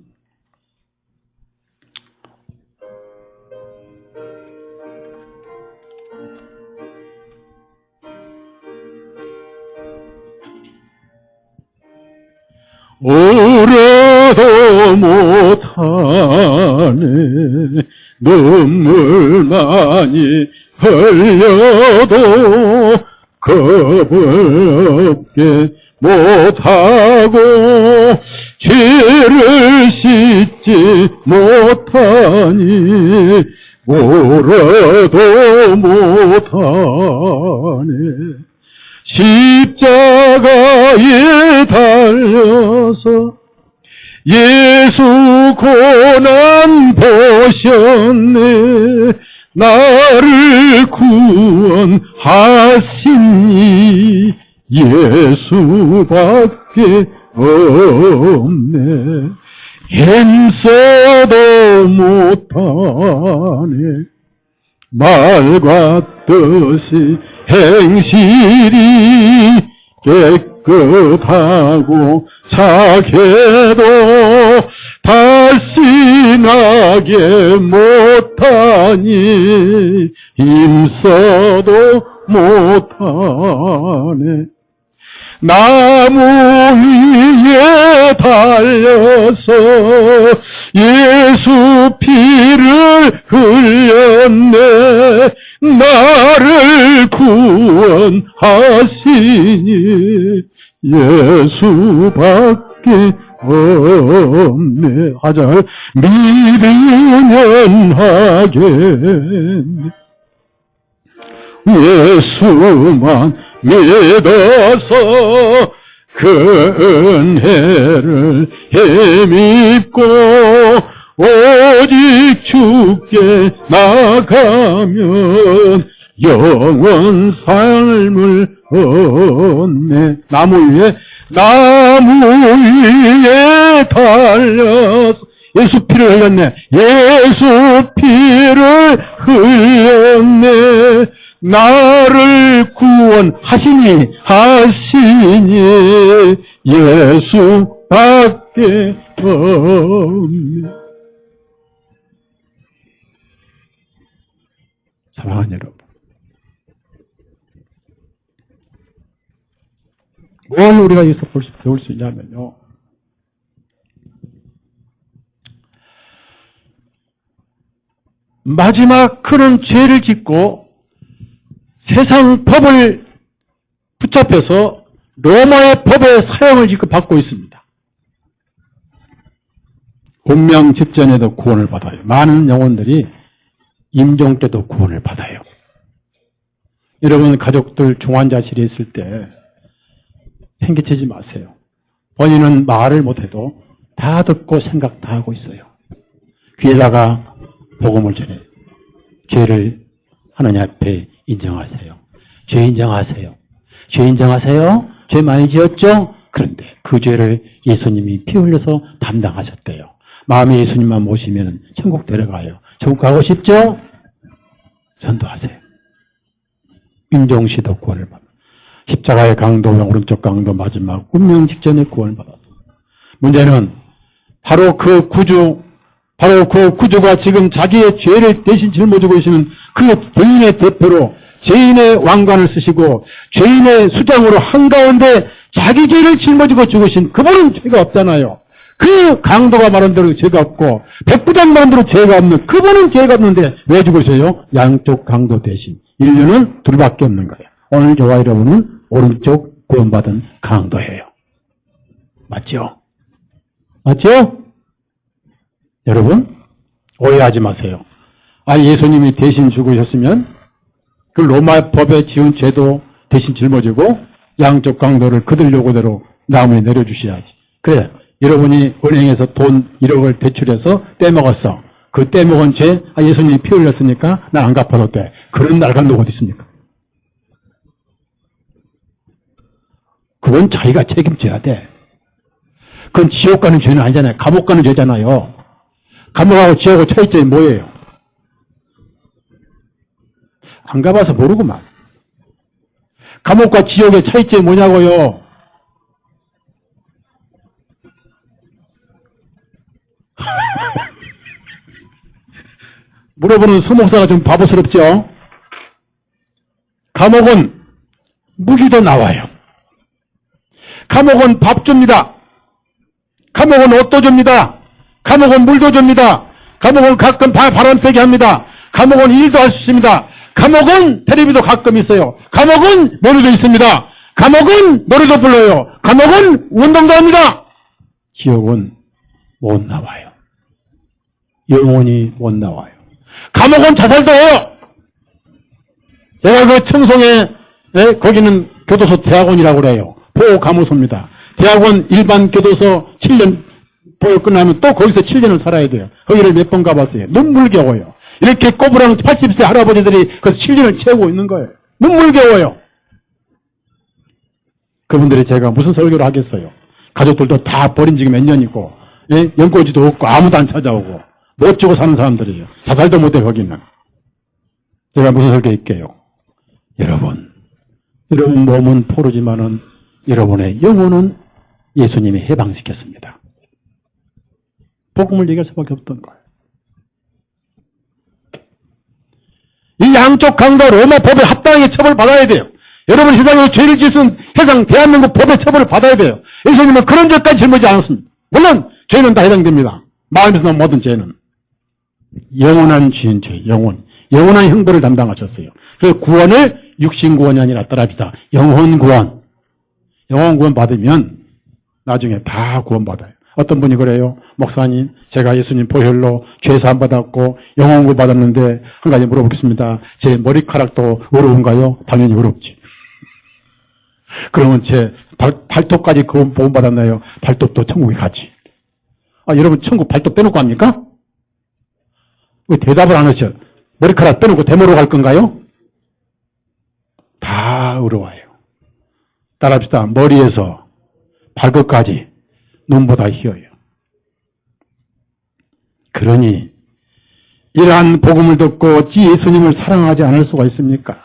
울어도 못하네. 눈물 많이 흘려도 겁을 없게 못하고 죄를 씻지 못하니 울어도 못하네. 십자가에 달려서 예수 고난 보셨네. 나를 구원하시니 예수밖에 없네. 힘써도 못하네. 말과 뜻이 행실이 깨끗하고 착해도 다시 나게 못하니 힘써도 못하네. 나무 위에 달려서 예수 피를 흘렸네. 나를 구원하시니 예수밖에 없네. 하자. 믿으면 하겠네. 예수만 믿어서 그 은혜를 힘입고 오직 주께 나가면 영원 삶을 얻네. 나무 위에 달려서 예수 피를 흘렸네. 예수 피를 흘렸네. 나를 구원하시니 예수밖에 없네. 사랑하는 여러분, 뭘 우리가 여기서 배울 수 있냐면요, 마지막 그는 죄를 짓고 세상 법을 붙잡혀서 로마의 법의 사형을 지금 받고 있습니다. 운명 직전에도 구원을 받아요. 많은 영혼들이 임종 때도 구원을 받아요. 여러분 가족들 중환자실에 있을 때 생기치지 마세요. 본인은 말을 못해도 다 듣고 생각 다 하고 있어요. 귀에다가 복음을 전해 죄를 하나님 앞에 인정하세요. 죄 인정하세요. 죄 인정하세요. 죄 많이 지었죠? 그런데 그 죄를 예수님이 피 흘려서 담당하셨대요. 마음에 예수님만 모시면 천국 데려가요. 천국 가고 싶죠? 전도하세요. 임종시도 구원을 받아. 십자가의 강도, 오른쪽 강도 마지막 운명 직전에 구원을 받았어. 문제는 바로 그 구주가 지금 자기의 죄를 대신 짊어지고 계시는 그 죄인의 대표로 죄인의 왕관을 쓰시고 죄인의 수장으로 한가운데 자기 죄를 짊어지고 죽으신 그분은 죄가 없잖아요. 그 강도가 말한 대로 죄가 없고 백부장 말한 대로 죄가 없는 그분은 죄가 없는데 왜 죽으셔요? 양쪽 강도 대신. 인류는 둘밖에 없는 거예요. 오늘 저와 여러분은 오른쪽 구원받은 강도예요. 맞죠? 맞죠? 여러분 오해하지 마세요. 예수님이 대신 죽으셨으면 그 로마 법에 지은 죄도 대신 짊어지고 양쪽 강도를 그들 요구대로 나무에 내려주셔야지. 그래, 여러분이 은행에서 돈 1억을 대출해서 떼먹었어. 그 떼먹은 죄 예수님이 피 흘렸으니까 난 안 갚아도 돼. 그런 날간도 어디 있습니까? 그건 자기가 책임져야 돼. 그건 지옥 가는 죄는 아니잖아요. 감옥 가는 죄잖아요. 감옥하고 지옥하고 차이점이 뭐예요? 안 가봐서 모르구만. 감옥과 지옥의 차이점이 뭐냐고요? 물어보는 소목사가 좀 바보스럽죠? 감옥은 무기도 나와요. 감옥은 밥 줍니다. 감옥은 옷도 줍니다. 감옥은 물도 줍니다. 감옥은 가끔 바람 쐬게 합니다. 감옥은 일도 할 수 있습니다. 감옥은 텔레비도 가끔 있어요. 감옥은 노래도 있습니다. 감옥은 노래도 불러요. 감옥은 운동도 합니다. 지옥은 못 나와요. 영원히 못 나와요. 감옥은 자살도 해요. 제가 그 청송에 거기는 교도소 대학원이라고 그래요. 보호감호소입니다. 대학원 일반 교도소 7년 보호 끝나면 또 거기서 7년을 살아야 돼요. 거기를 몇 번 가봤어요. 눈물겨워요. 이렇게 꼬부랑 80세 할아버지들이 그 7년을 채우고 있는 거예요. 눈물겨워요. 그분들이 제가 무슨 설교를 하겠어요. 가족들도 다 버린 지가 몇 년이고, 예? 연고지도 없고, 아무도 안 찾아오고, 못 주고 사는 사람들이에요. 자살도 못해, 거기는. 제가 무슨 설교 할게요. 여러분 몸은 포르지만은 여러분의 영혼은 예수님이 해방시켰습니다. 복음을 얘기할 수밖에 없던 거예요. 이 양쪽 강도 로마 법에 합당하게 처벌받아야 돼요. 여러분 세상에 죄를 짓은 세상 대한민국 법에 처벌을 받아야 돼요. 예수님은 그런 죄까지 짊어지지 않았습니다. 물론 죄는 다 해당됩니다. 마음에서 모든 죄는. 영원한 죄인 죄, 영원한 형벌을 담당하셨어요. 그 구원을 육신 구원이 아니라 따라합시다. 영혼 구원 받으면 나중에 다 구원받아요. 어떤 분이 그래요. 목사님, 제가 예수님 보혈로 죄사함 받았고 영혼 구원 받았는데 한 가지 물어보겠습니다. 제 머리카락도 어려운가요? 당연히 어렵지. 그러면 제 발톱까지 구원 받았나요? 발톱도 천국에 가지. 여러분 천국 발톱 빼놓고 합니까? 왜 대답을 안 하셔? 머리카락 빼놓고 대모로 갈 건가요? 다 어려워요. 따라합시다. 머리에서 발끝까지 눈보다 희어요. 그러니 이러한 복음을 듣고 어찌 예수님을 사랑하지 않을 수가 있습니까?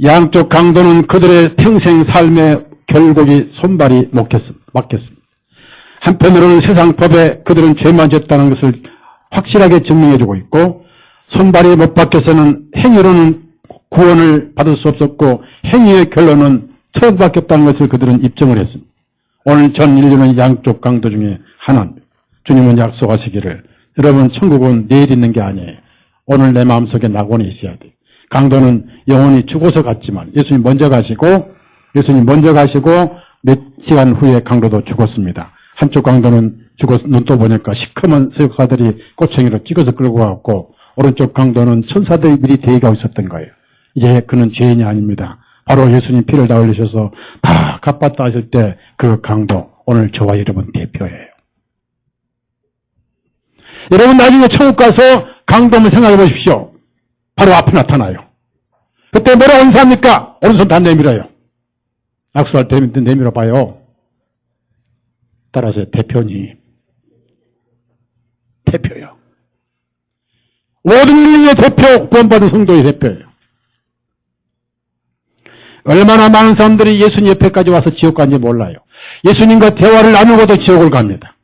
양쪽 강도는 그들의 평생 삶의 결국이 손발이 막혔습니다. 한편으로는 세상 법에 그들은 죄만 졌다는 것을 확실하게 증명해주고 있고, 손발이 못 박혀서는 행위로는 구원을 받을 수 없었고 행위의 결론은 처벌밖에 없다는 것을 그들은 입증을 했습니다. 오늘 전 인류는 양쪽 강도 중에 하나입니다. 주님은 약속하시기를 여러분 천국은 내일 있는 게 아니에요. 오늘 내 마음속에 낙원이 있어야 돼요. 강도는 영원히 죽어서 갔지만 예수님 먼저 가시고 몇 시간 후에 강도도 죽었습니다. 한쪽 강도는 죽어서 눈 떠보니까 시커먼 세력사들이 꼬챙이로 찍어서 끌고 갔고, 오른쪽 강도는 천사들이 미리 대기하고 있었던 거예요. 이제 그는 죄인이 아닙니다. 바로 예수님 피를 다 흘리셔서 다 갚았다 하실 때 그 강도, 오늘 저와 여러분 대표예요. 여러분 나중에 천국 가서 강도만 생각해 보십시오. 바로 앞에 나타나요. 그때 뭐라고 인사합니까? 오른손 다 내밀어요. 악수할 때 내밀어 봐요. 따라서 대표요. 모든 인류의 대표, 구원받은 성도의 대표예요. 얼마나 많은 사람들이 예수님 옆에까지 와서 지옥 간지 몰라요. 예수님과 대화를 나누고도 지옥을 갑니다.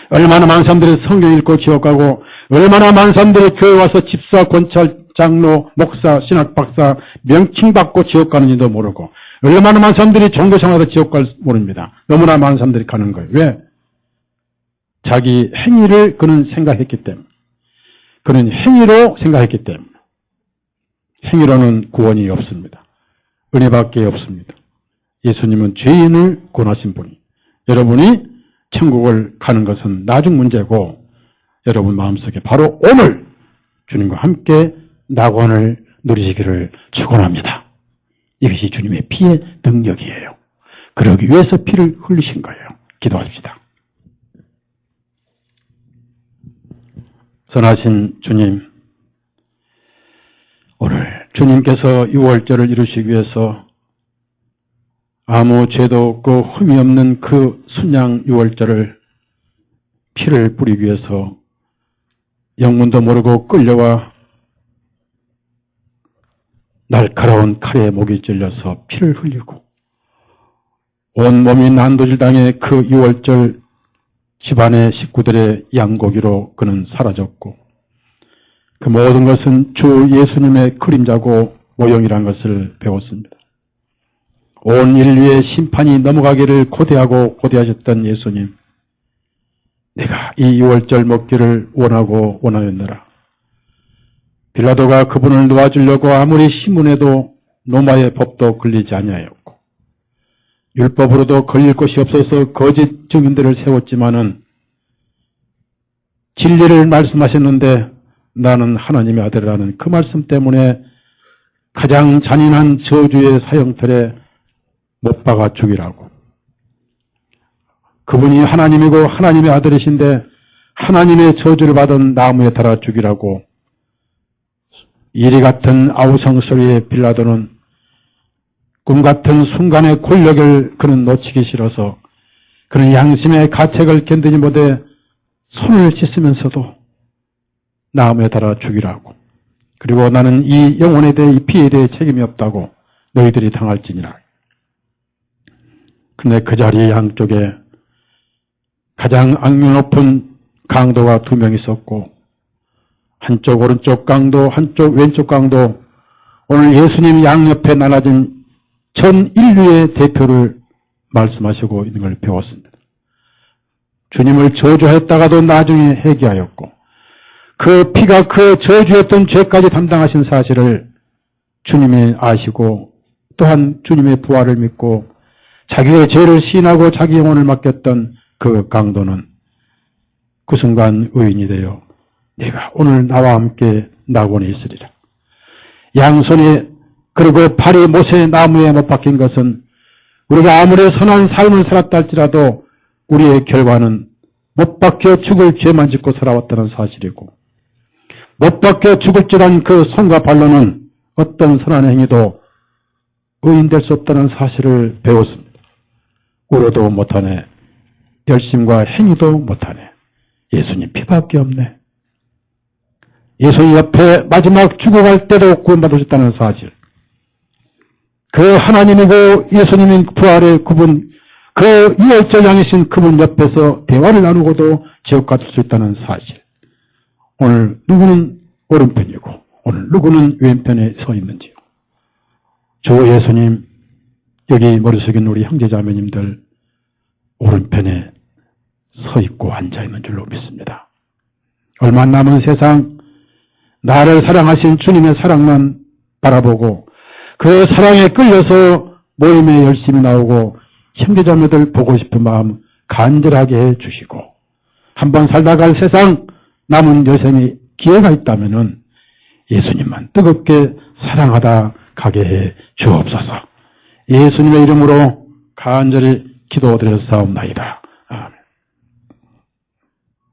얼마나 많은 사람들이 성경 읽고 지옥 가고, 얼마나 많은 사람들이 교회 와서 집사, 권찰, 장로, 목사, 신학 박사 명칭 받고 지옥 가는지도 모르고, 얼마나 많은 사람들이 종교생활에서 지옥 갈 모릅니다. 너무나 많은 사람들이 가는 거예요. 왜? 자기 행위를 그는 생각했기 때문에. 그는 행위로 생각했기 때문에. 행위로는 구원이 없습니다. 은혜밖에 없습니다. 예수님은 죄인을 구원하신 분이. 여러분이 천국을 가는 것은 나중 문제고, 여러분 마음속에 바로 오늘 주님과 함께 낙원을 누리시기를 축원합니다. 이것이 주님의 피의 능력이에요. 그러기 위해서 피를 흘리신 거예요. 기도합시다. 선하신 주님, 오늘 주님께서 유월절을 이루시기 위해서 아무 죄도 없고 흠이 없는 그 순양 유월절을 피를 뿌리기 위해서 영문도 모르고 끌려와 날카로운 칼에 목이 찔려서 피를 흘리고 온몸이 난도질당해 그 유월절 집안의 식구들의 양고기로 그는 사라졌고, 그 모든 것은 주 예수님의 그림자고 모형이라는 것을 배웠습니다. 온 인류의 심판이 넘어가기를 고대하셨던 예수님, 내가 이 유월절 먹기를 원하였노라. 빌라도가 그분을 놓아주려고 아무리 신문해도 로마의 법도 걸리지 아니하였고, 율법으로도 걸릴 곳이 없어서 거짓 증인들을 세웠지만은 진리를 말씀하셨는데 나는 하나님의 아들이라는 그 말씀 때문에 가장 잔인한 저주의 사형틀에 못 박아 죽이라고. 그분이 하나님이고 하나님의 아들이신데 하나님의 저주를 받은 나무에 달아 죽이라고 이리 같은 아우성 소리에 빌라도는 꿈 같은 순간의 권력을 그는 놓치기 싫어서 그는 양심의 가책을 견디지 못해 손을 씻으면서도 나무에 달아 죽이라고, 그리고 나는 이 영혼에 대해 이 피에 대해 책임이 없다고 너희들이 당할지니라. 그런데 그 자리에 양쪽에 가장 악명 높은 강도가 2명 있었고, 한쪽 오른쪽 강도, 한쪽 왼쪽 강도, 오늘 예수님 양옆에 나눠진 전 인류의 대표를 말씀하시고 있는 걸 배웠습니다. 주님을 저주했다가도 나중에 회개하였고, 그 피가 그 저주였던 죄까지 담당하신 사실을 주님이 아시고, 또한 주님의 부활을 믿고 자기의 죄를 시인하고 자기 영혼을 맡겼던 그 강도는 그 순간 의인이 되어 내가 오늘 나와 함께 낙원에 있으리라. 양손이 그리고 팔이 모세 나무에 못 박힌 것은 우리가 아무리 선한 삶을 살았다 할지라도 우리의 결과는 못 박혀 죽을 죄만 짓고 살아왔다는 사실이고, 못 박혀 죽을지란 그 손과 발로는 어떤 선한 행위도 의인될 수 없다는 사실을 배웠습니다. 울어도 못하네, 열심과 행위도 못하네, 예수님 피밖에 없네. 예수님 옆에 마지막 죽어갈 때도 구원받으셨다는 사실, 그 하나님이고 예수님인 부활의 그분, 그 유월절양이신 그분 옆에서 대화를 나누고도 지옥 갈 수 있다는 사실, 오늘 누구는 오른편이고 오늘 누구는 왼편에 서 있는지요. 주 예수님, 여기 머리 숙인 우리 형제자매님들 오른편에 서 있고 앉아 있는 줄로 믿습니다. 얼마 남은 세상, 나를 사랑하신 주님의 사랑만 바라보고 그 사랑에 끌려서 모임에 열심히 나오고 형제자매들 보고 싶은 마음 간절하게 해주시고, 한번 살다 갈 세상 남은 여생이 기회가 있다면은 예수님만 뜨겁게 사랑하다 가게 해 주옵소서. 예수님의 이름으로 간절히 기도드렸사옵나이다.